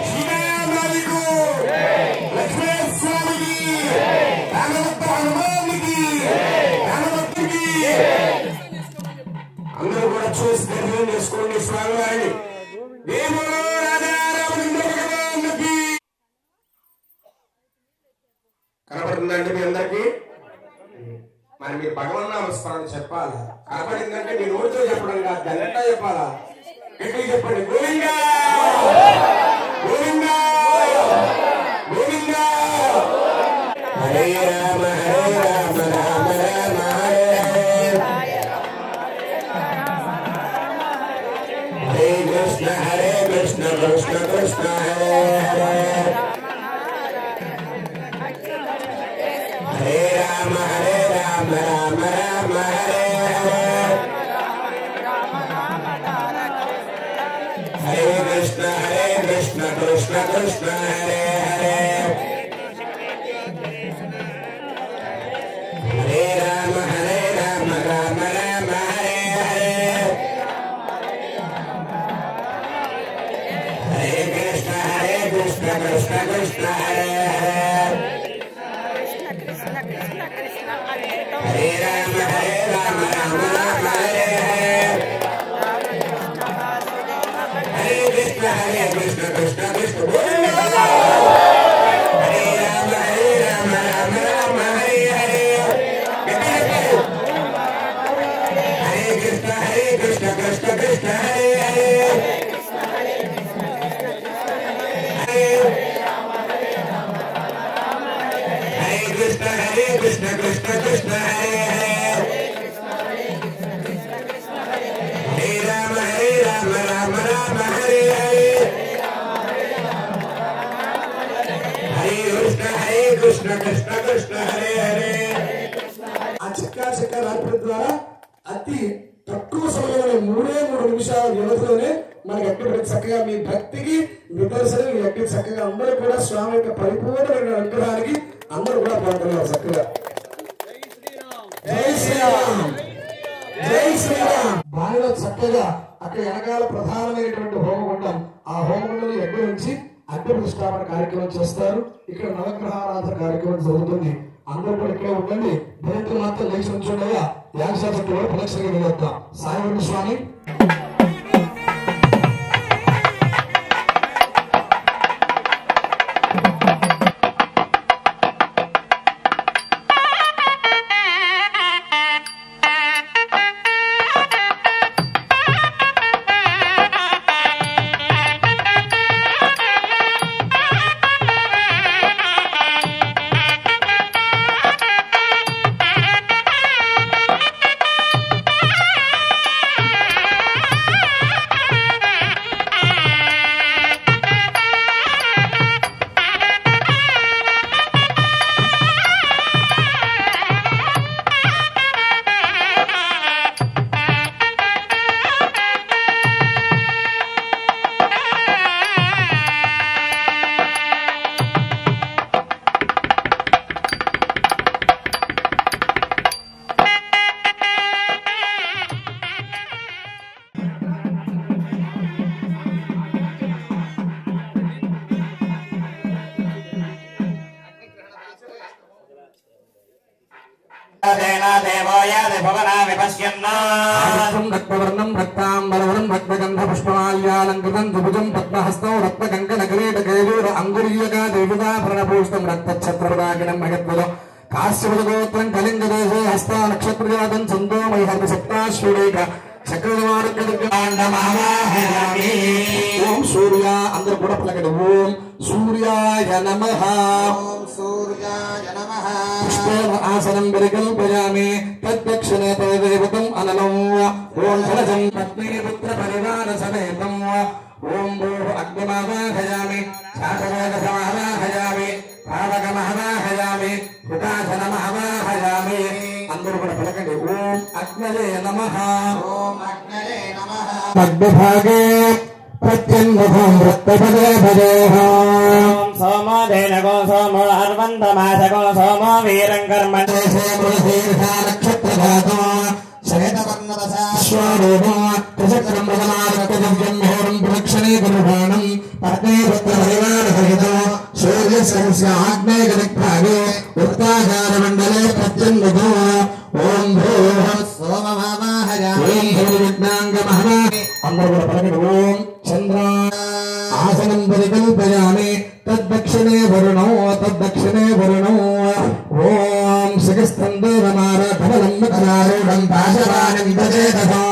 [SPEAKER 5] శ్రీరామకు లక్ష్మీస్వామికి రామభక్త హనుమానికి రామభక్తుడికి. అందరూ కూడా చూసి దర్శనం చేసుకోండి స్వామివారిని. దేవుడు రాజారామచంద్ర భగవానుకి. కనపడుతుందండి మీ అందరికి? మరి మీరు భగవన్ నామస్మరణ చెప్పాలా? కనపడిందంటే మీ నోటితో చెప్పడం కాదు, గంటా చెప్పాలా? గట్టిగా చెప్పండి. గోవిందా గోవిందా గోవిందా. హరే రామ రామ రామ హరే హరే. హరే కృష్ణ కృష్ణ కృష్ణ హరే హరే. హరే రామ రామ రామ హరే హరే. హరే కృష్ణ కృష్ణ కృష్ణ హరే హరే. హరే రామ రామ రామ హరే హరే. హరే కృష్ణ కృష్ణ కృష్ణ హరే హరే. హరే రామ రామ రామ హరే హరే. హరే కృష్ణ కృష్ణ కృష్ణ గోవిందా. రామ హరే హరే హరే కృష్ణ కృష్ణ కృష్ణ హరే హరే హరే కృష్ణ కృష్ణ కృష్ణ హరే హరే హరే రామ రామ రామ హరే హరే హరే కృష్ణ కృష్ణ కృష్ణ హరే హరే
[SPEAKER 4] ఆ చిక్కా రాత్రి ద్వారా అతి తక్కువ సమయంలో 3 నిమిషాల వ్యవధిలోనే మనకి ఎక్కడ చక్కగా మీ భక్తికి నిదర్శనం ఎక్కడ చక్కగా అందరూ కూడా స్వామి యొక్క పరిపూర్ణమైన అనుగ్రహానికి అందరూ కూడా పాల్గొన్నారు చక్కగా. జై శ్రీరామ్ జై శ్రీరామ్. దానిలో చక్కగా అక్కడ వెనకాల ప్రధానమైనటువంటి హోమగుండం, ఆ హోమగుండం ఎక్కడ నుంచి అగ్ని ప్రతిష్టాపన కార్యక్రమం చేస్తారు. ఇక్కడ నవగ్రహారాధన కార్యక్రమం జరుగుతుంది. అందరూ కూడా ఇక్కడే ఉండండి. భక్తులు మాత్రం లేచి ఉంచుండగా యాగశాస్త్రి కూడా ప్రదక్షిణగా వెళ్ళొద్దాం. సాయివరుణ స్వామి
[SPEAKER 6] రక్తవర్ణం రక్తాంబరవరం రక్తగంధ పుష్పమాల్యాలంకృతం దుభుజం పద్మహస్తం రక్తకంకణకిరీటకేయూర అంగురీయగా దేవతాభరణభూషితం రక్తఛత్రపదాకినం మహద్వలం కాశ్యపదగోత్రం కళింగదేశే హస్త నక్షత్రజాతం చందోమయ హర్త సప్తాశ్వరేఖ చక్రవారుకాండమావాహయామి. ఓం సూర్య అందరూ కూడా పలకండి. ఓం సూర్యాయ నమః.
[SPEAKER 3] ఓం సూర్యాయ నమః.
[SPEAKER 6] పుష్పేణ ఆసనం పరికల్పయామి. తద్దక్షిణే తదేవతం అనలం. ఓం ధనజం పత్నీపుత్ర పరివార సమేతం. ఓం భూః అగ్నిమావాహయామి. శాతవేదసమావాహయామి. పావకమహవాహయామి. హృతాసనమహవాహయామి. అందరూ కూడా పలకండి. ఓం అగ్నయే నమః.
[SPEAKER 3] ఓం అగ్నయే నమః.
[SPEAKER 6] మధ్యభాగే ప్రత్యన్ముఖం వృత్తపదే భజేహం.
[SPEAKER 1] సోమో ధేనగో సోమో అర్వంతమాసగో సోమో వీరం కర్మ
[SPEAKER 6] నక్షత్రఘాతో శ్వేతవర్ణరసాశ్వరూపం త్రిచక్రం ప్రజలారక్తదివ్యం హోరం ప్రదక్షిణే గురుబాణం పత్నీపుత్రపరివారసహితో సూర్యస్య ఆగ్నేయదిగ్భాగే వృత్తాకారమండలే ప్రత్యన్ముఖో. ఓం భూః
[SPEAKER 3] సోమమావాహయామి.
[SPEAKER 6] ఓం భూర్విజ్ఞాంగమహవామి. అందరూ కూడా పలకండి. ఓం చంద్ర ఆసనం పరికల్పయామి. తద్దక్షిణే వరుణో తద్దక్షిణే వరుణో. ఓం శిఖస్తందేవమారధవలం ముఖారూఢం పాశవానం ప్రచేతసో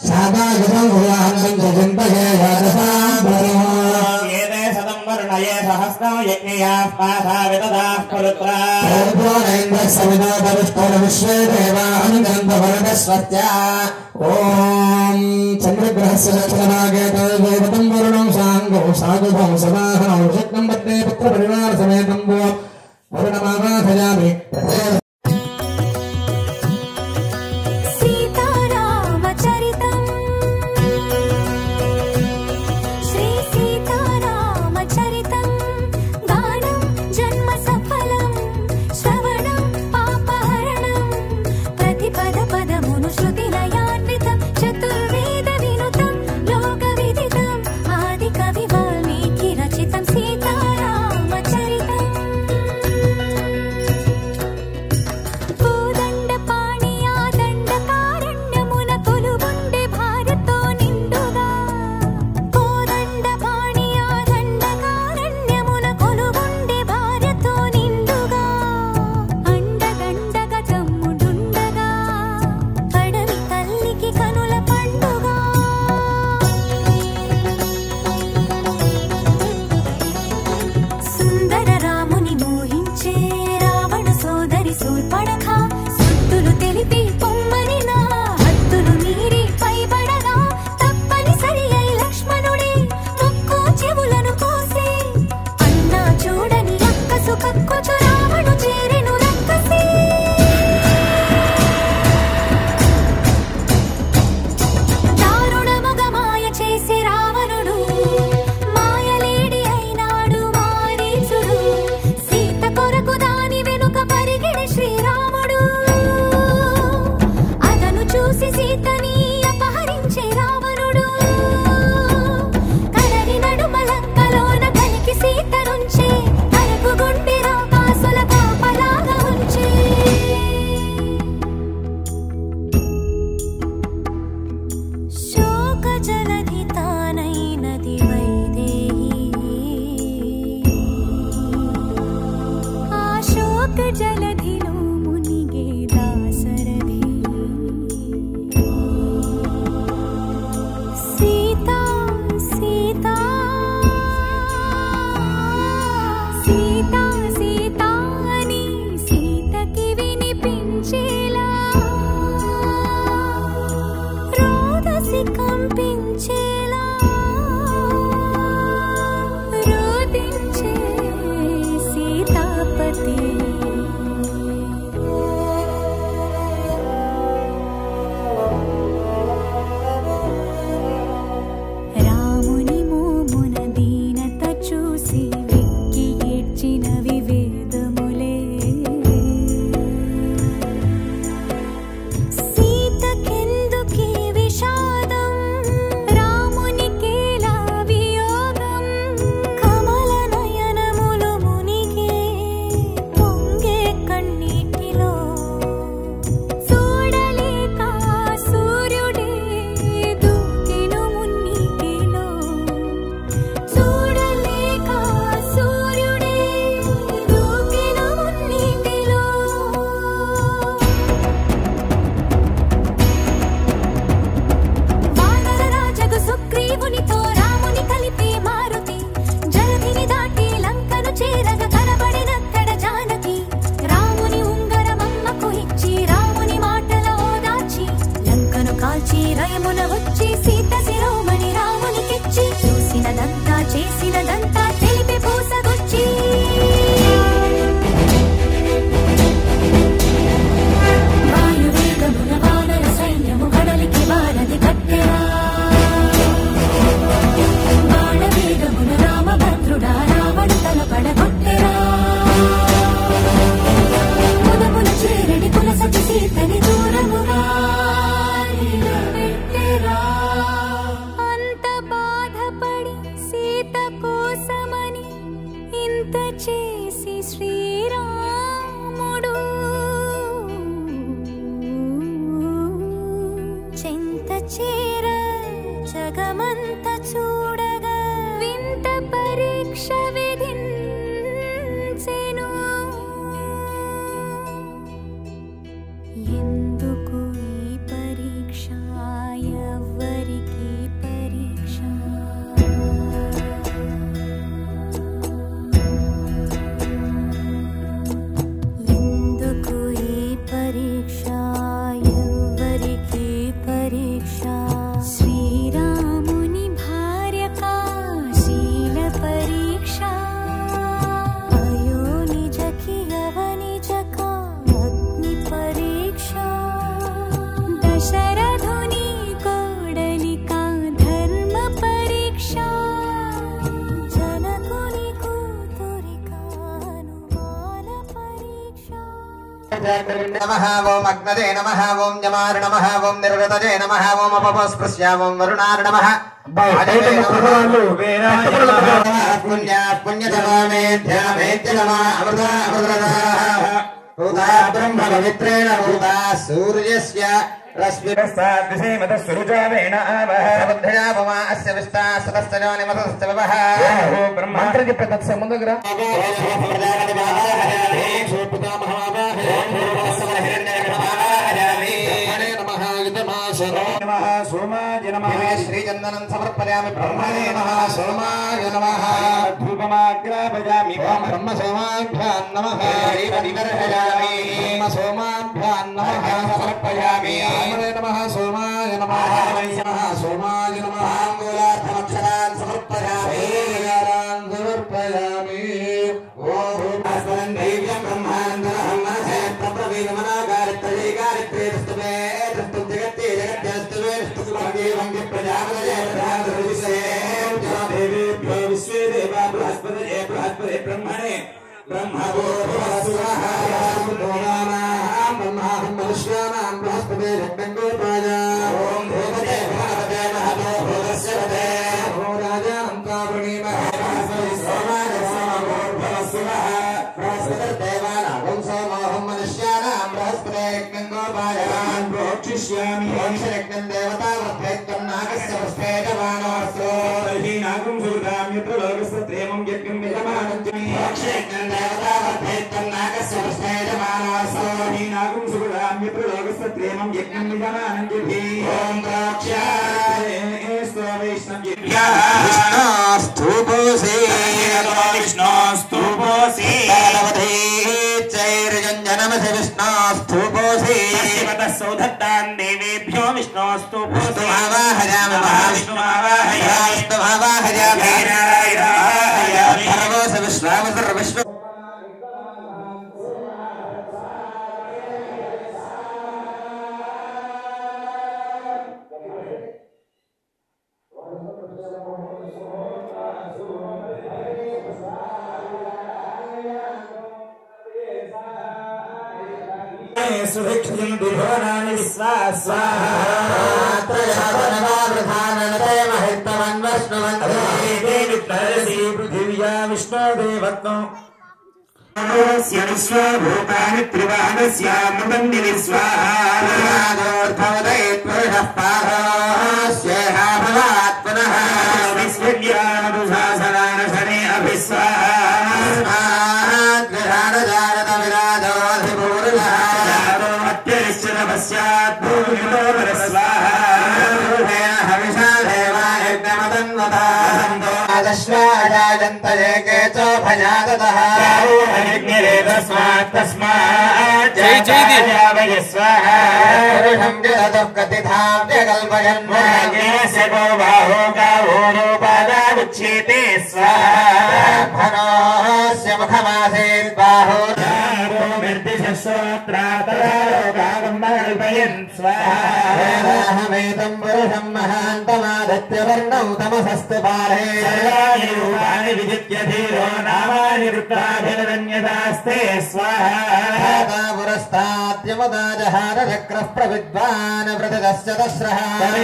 [SPEAKER 6] సాదాగతం హృదాంతం జంతగే యాదసాంబరో.
[SPEAKER 1] ఏదే శతం వర్ణయే సహస్రం యజ్ఞయాః పాసా విదదాః పరుత్రా
[SPEAKER 6] ఓం చంద్రగ్రహస్య లక్షణాగే దేవతం వరుణం సాంగో సాగుభం సమాహనం శక్నం పత్నే పుత్ర పరివార సమేతం వరుణమావాహయామి.
[SPEAKER 2] सीतारामचरितम् श्री सीतारामचरितम् गानं जन्म सफलम् श्रवणं पापहरणम् प्रतिपदपदमुनु श्रुतिलयान्वितं चतुर्वेद विनुतं लोकविदितम् आदिकवि वाल्मीकि रचितं सीतारामचरितम् ఎందుకు ఈ పరీక్ష ఎవ్వరికి పరీక్ష ఎందుకు ఈ పరీక్ష ఎవ్వరికి పరీక్ష శ్రీరాముని భార్య శీల పరీక్ష అయో నిజకి అవనిజక అగ్ని పరీక్ష దశరథుని కోడలిక ధర్మ పరీక్ష జనకుని కూతురిక అనుమాన పరీక్ష
[SPEAKER 3] नमः ओम अग्नजे नमः ओम जमार नमः ओम निर्वृतजे नमः ओम अपस्पृश्या ओम वरुणार नमः पुण्य पुण्यतमामेध्यामेत्य नमः अमृता अमृता भूता ब्रह्म पवित्रेण भूता सूर्यस्य रश्मिरस्ताद्विषेमतस्वरुजावेण आवह बुद्धया पमा अस्य विष्टा सतस्तजोनिमतस्य ववः मंत्र के प्रतत् समुद्र श्री चंदनं समर्पयामि ब्रह्मणे नमः सोमाय नमः धूपमाग्रापयामि ब्रह्म सोमाभ्यां नमः दीपदीपदर्शयामि ब्रह्म सोमाभ्यां नमः समर्पयामि ब्रह्मणे नमः सोमाय नमः सोमाय नमः मूलार्थमक्षरान् समर्पयामि नगारान् समर्पयामि ओम अस्मन् दैव्यं ब्रह्मानन्दं मनसे प्रप्रवीणमनागारित्रे गारित्रे स्तुते स्तुते जगत्ते जगत्यास्तुते स्तुते वंगे प्रजापतये प्रजापतये देवेभ्यो विश्वे देवा बृहस्पतये बृहस्पते ब्रह्मणे ब्रह्मभूर्भुवस्सुवः ब्रह्माणां ब्रह्माहं मनुष्याणां बृहस्पते जगन्गोपाय ओम देवते भगवते महतो भूतस्य वदे ओ राजानं कावृणीमहे बृहस्पति सोमाय सोमभूर्भुवस्सुवः बृहस्पतिर्देवानां सोमोऽहं मनुष्याणां बृहस्पते जगन्गोपाय प्रोक्षिष्यामि मोक्षयज्ञं देवता वर्धयित्वं नागस्य वस्तेजमानोऽस्तु तर्हि नागं सुहृदां यत्र लोकस्य प्रेमं यज्ञं यजमानं च मोक्षयज्ञं देवता वर्धयित्वं नागस्य वस्तेजमानोऽस्तु तर्हि नागं सुहृदां यत्र लोकस्य प्रेमं यज्ञं यजमानं च ॐ प्रोक्ष्यास्तु वैष्णव्यः विष्णोस्तुपोऽसि विष्णोस्तुपोऽसि चैर्यञ्जनमसि विष्णोस्तुपोऽसि सौधत्तान् देवेभ्यो विष्णोस्तुपोऽसि महावाहयामि महाविष्णुमावाहयामि सर्वोऽसि विश्वावसर्वविश्व सुभिक्षं विभुवनानि स्वाहात्रयावनवावृधाननते महित्वमन्वष्णवन्ते पृथिव्या विष्णोदेवत्वम् विश्वभूतानि त्रिवादस्यामृतन्दिनि स्वाहार्धवदयत्पुरुषः पादस्येहा भवात् पुनः विस्विद्यानदुशासनानशने अभिस्वाहा अश्वाजायन्तये केचो भजाततः तस्मात् जय पुरुषं जगतः कथितां जगल्पयन् गो बाहो गावोपादावुच्येते स्वाहास्य मुखमासीत् बाहो स्वाहाहमेतं पुरुषं महान्तमादत्यवर्णौ तमसस्तु पारे विजित्य धीरो नामानि वृत्ताभिरन्यदास्ते स्वाहा पुरस्ताद्यमुदा जहार चक्रः प्रविद्वान् व्रतदस्य दस्रः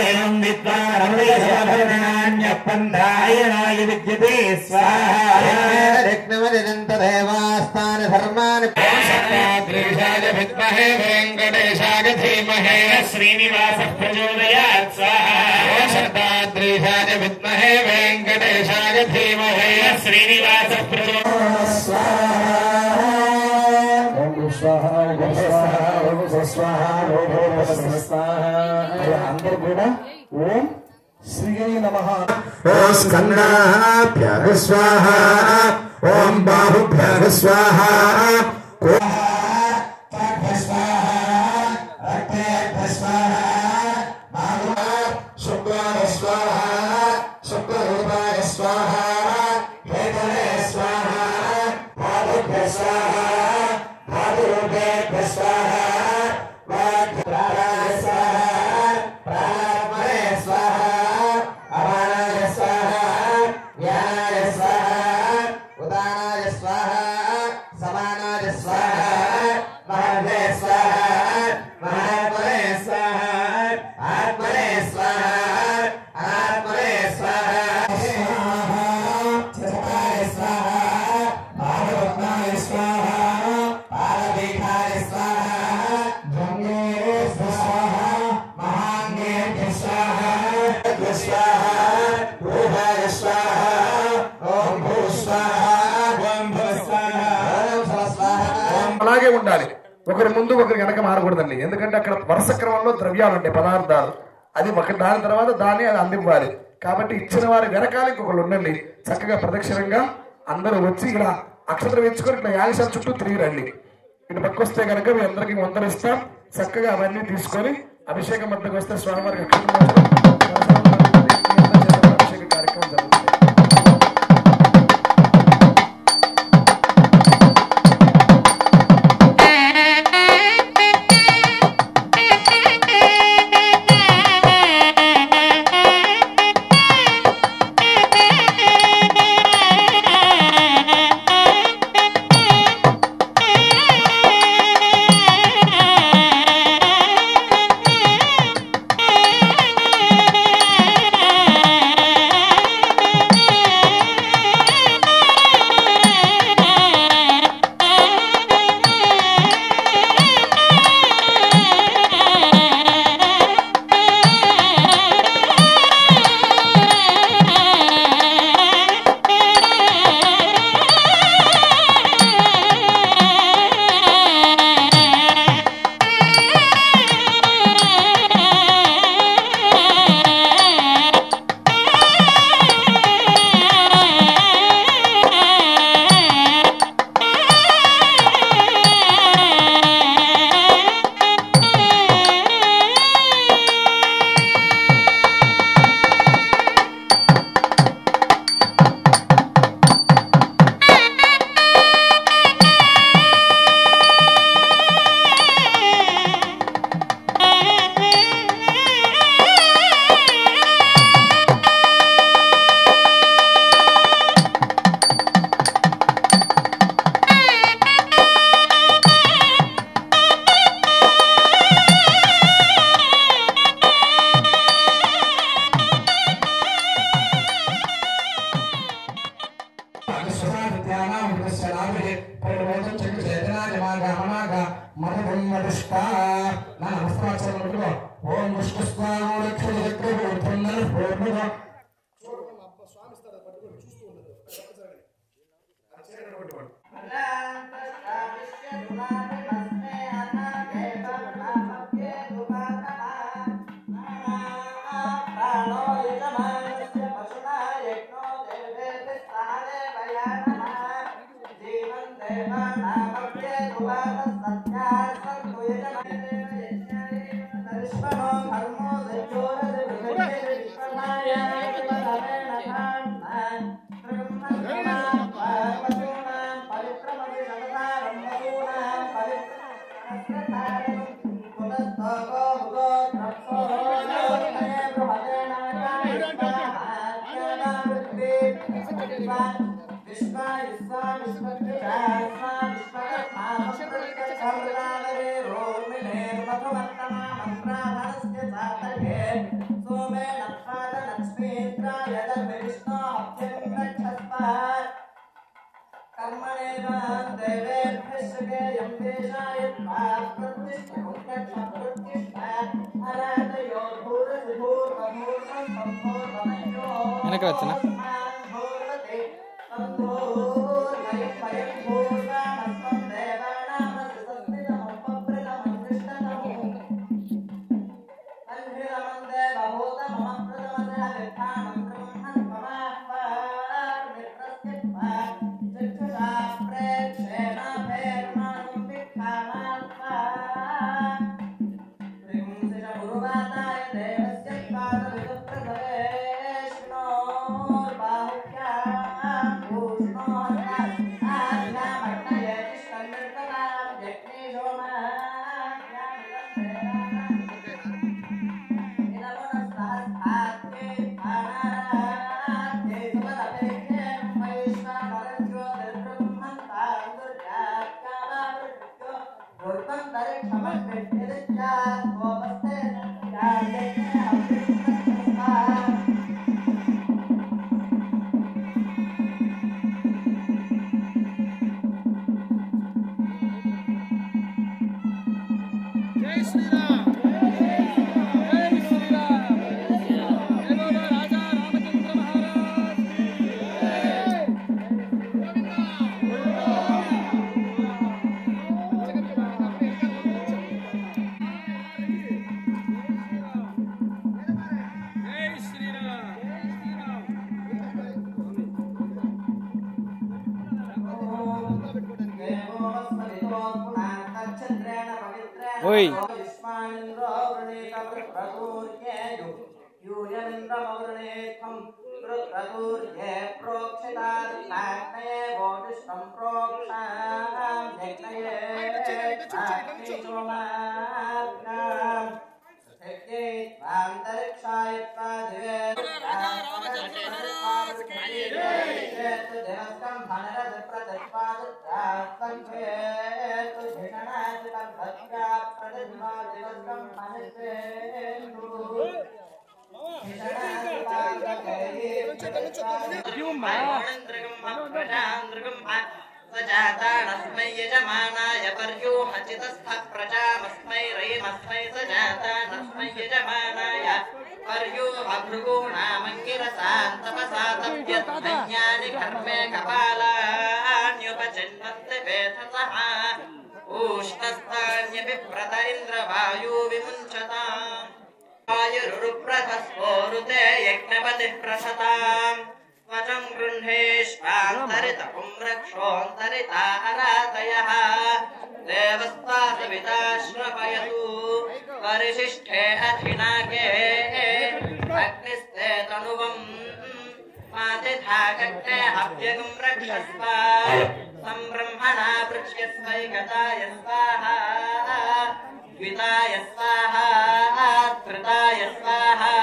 [SPEAKER 3] एवं विद्वानमृतनान्यपन्थायनाय विद्यते स्वाहा रत्नमजन्तदेवास्तानि धर्माणि श्रीशाय विद्महे वेङ्कटेशाय धीमहि श्रीनिवासः प्रचोदयात् स्वाहा शताद्रीशाय विद्महे वेङ्कटेशाय धीमहि श्रीनिवासः प्रचोदयात् स्वाहा
[SPEAKER 6] స్వాహ అందరూ కూడా ఓం శ్రీ నమః.
[SPEAKER 4] ఓం స్కందాభ్యః స్వాహ ఓం బాహుభ్యః స్వాహ
[SPEAKER 6] అలాగే ఉండాలి. ఒకరి ముందు ఒకరి వెనక మారకూడదండి. ఎందుకంటే అక్కడ వరుస క్రమంలో ద్రవ్యాలు ఉంటాయి, పదార్థాలు. అది ఒక దాని తర్వాత దాన్ని అది అందివ్వాలి. కాబట్టి ఇచ్చిన వారి వెనకాల ఇంకొకరు ఉండండి. చక్కగా ప్రదక్షిణంగా అందరూ వచ్చి ఇలా అక్షతలు వేసుకొని ఇట్లా యాగశాల చుట్టూ తిరిగి రండి. ఇటు పక్క వస్తే కనుక మీ అందరికీ వందలు ఇస్తాం. చక్కగా అవన్నీ తీసుకొని అభిషేకం వద్దకు వస్తే స్వామివారికి అభిషేక కార్యక్రమం జరుగుతుంది.
[SPEAKER 7] వెనక వచ్చిన सजातानस्मै यजमानाय पर्यूहचितस्थः प्रजामस्मै रयिमस्मै सजातानस्मै यजमानाय पर्यूहभृगूणामङ्गिरसान्तपसातव्यज्ञानि कर्मे कपालान्युपचिन्वन्ति वेधसः ऊष्णस्तान्यभिप्रत इन्द्रवायु विमुञ्चताम् वायुरुप्रथस्फोरुते यज्ञपतिः प्रसताम् वचं गृह्णेष्वान्तरितपुं रक्षोऽन्तरिता अराधयः देवस्ता सविता श्रवयतु परिशिष्ठे अधिनाके अग्निस्ते तनुवम् मातिथा गग्ने हव्यगुं रक्षस्व संब्रह्मणा पृक्ष्यस्वै गताय स्वाहा द्विताय स्वाहा त्रिताय स्वाहा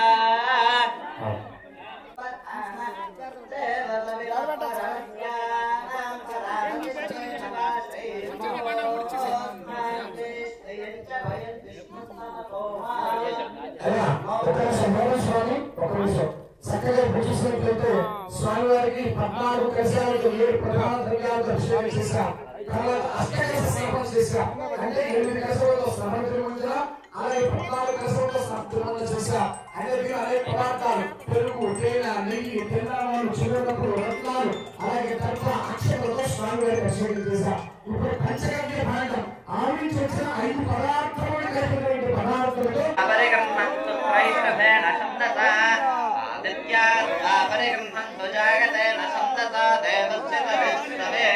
[SPEAKER 4] చక్కగా పూజించినట్లయితే స్వామివారికి 14 కలశాలతో 7 ప్రధాన ద్రవ్యాలతో అభిషేకం చేశాం. తర్వాత అష్టకలశ స్నాపన చేశాం. అంటే 8 కలశాలతో స్నాపన తిరుమంజన, అలాగే 14 కలశాలతో తిరుమంజన చేశాం. అంటే మీరు అనేక పదార్థాలు పెరుగు, తేనె, నెయ్యి, తిన్నాలు, చిన్నప్పుడు రత్నాలు, అలాగే తర్ప అక్షతలతో స్వామివారికి అభిషేకం చేశాం. ఇప్పుడు పంచగవ్య భాగం ఆవిరించి వచ్చిన 5 పదార్థములు కలిపినటువంటి పదార్థాలతో
[SPEAKER 7] परिगृह्णन्तु जागतेन सन्तता देवस्य तवेस्तवे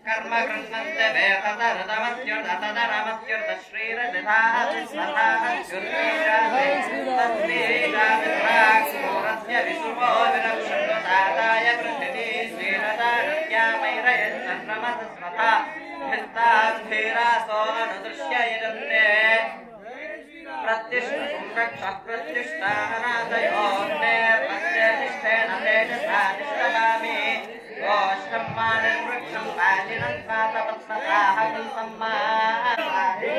[SPEAKER 7] कर्म गृह्णन्ते वेहतरतमस्युर्दतदरमस्युर्द श्रीरसिधास्युर्दीशास्ते विशुभो विरक्षुताय पृथिवी श्रीरदानद्यामैरयच्छन्नमसस्मथा भित्तान्धीरासो अनुदृश्य यजन्ते प्रत्युष्टुं रक्षः प्रत्युष्टानादयोर्नेर्मस्यनिष्ठेन तेजसा निष्ठवामि गोष्ठं मानिर्वृक्षं वाजिनं स्वातपत्सताहं
[SPEAKER 4] జై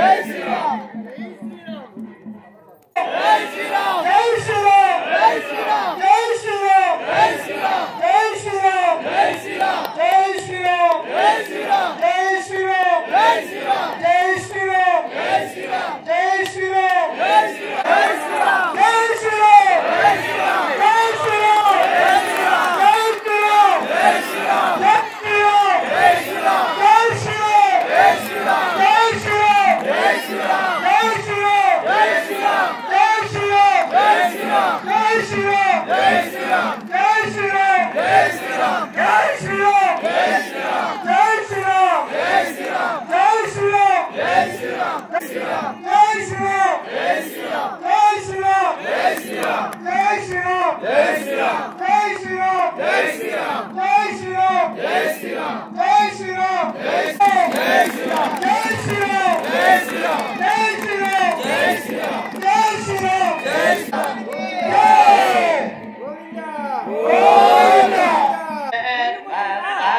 [SPEAKER 4] శ్రీరామ్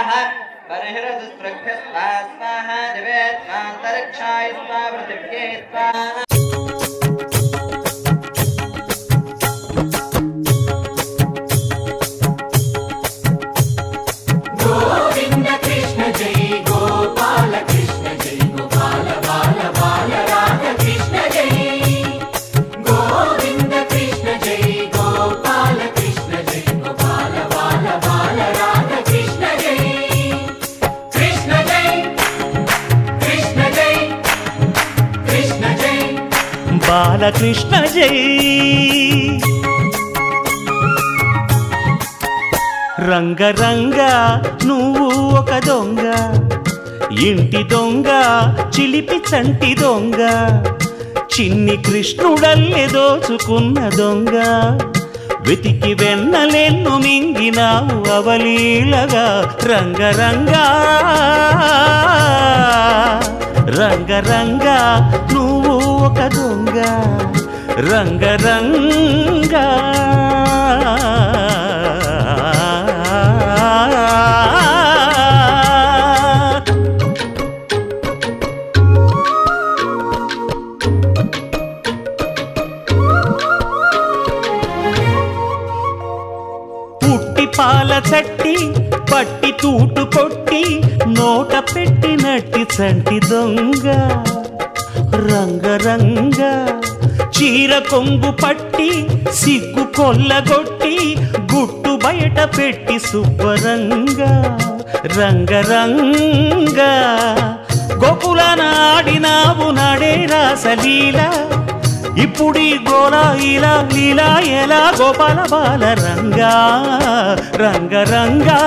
[SPEAKER 7] स्वाहा बर्हिरदुस्त्रभ्यः स्वाहा दिवे स्वान्तरिक्षाय स्वाहा पृथिव्यै स्वाहा
[SPEAKER 8] गोविंद कृष्ण जय गोपाल कृष्ण जय गोपाल बाल बाल राधा कृष्ण जय गोविंद कृष्ण जय गोपाल कृष्ण जय गोपाल बाल बाल राधा कृष्ण जय कृष्ण जय कृष्ण जय कृष्ण जय
[SPEAKER 9] बाल कृष्ण जय రంగ రంగ నువ్వు ఒక దొంగ ఇంటి దొంగ చిలిపి చంటి దొంగ చిన్ని కృష్ణుడల్లే దోచుకున్న దొంగ వెతికి వెన్నలెన్ను మింగినావు అవలీలగా రంగ రంగ రంగ రంగ నువ్వు ఒక దొంగ రంగ రంగ పాల చట్టి పట్టి తూటు కొట్టి నోట పెట్టినట్టి చంటి దొంగ రంగ రంగ చీర కొంగు పట్టి సిగ్గు కొల్లగొట్టి గుట్టు బయట పెట్టి శుభ్రంగా రంగ రంగ గోకుల నాడినావు నాడే రాసలీల ఇప్పుడీ గోలా ఇలా లీలా ఎలా గోపాల బాల రంగా రంగ రంగా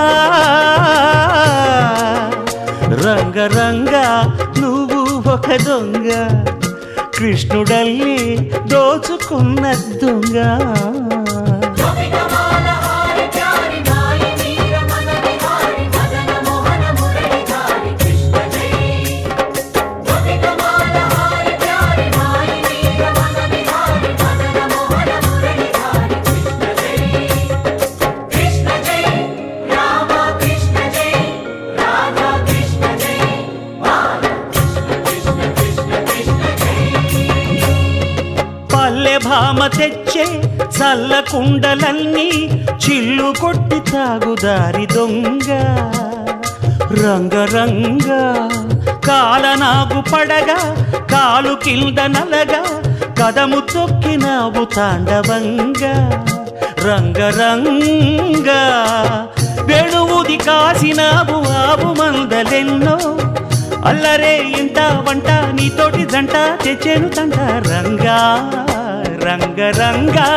[SPEAKER 9] రంగ రంగా నువ్వు ఒక దొంగ కృష్ణుడల్లి దోచుకున్న దొంగ భామ తెచ్చే చల్ల కుండలన్నీ చిల్లు కొట్టి తాగుదారి దొంగ రంగ రంగ కాలనాగు పడగా కాలు కింద నలగా కదము తొక్కినావు తాండవంగా రంగ రంగ వెణువుది కాసినావు ఆవు మందలెన్నో అల్లరే ఇంట వంట నీతోటి జంట తెచ్చేను తంట రంగా రంగ రంగా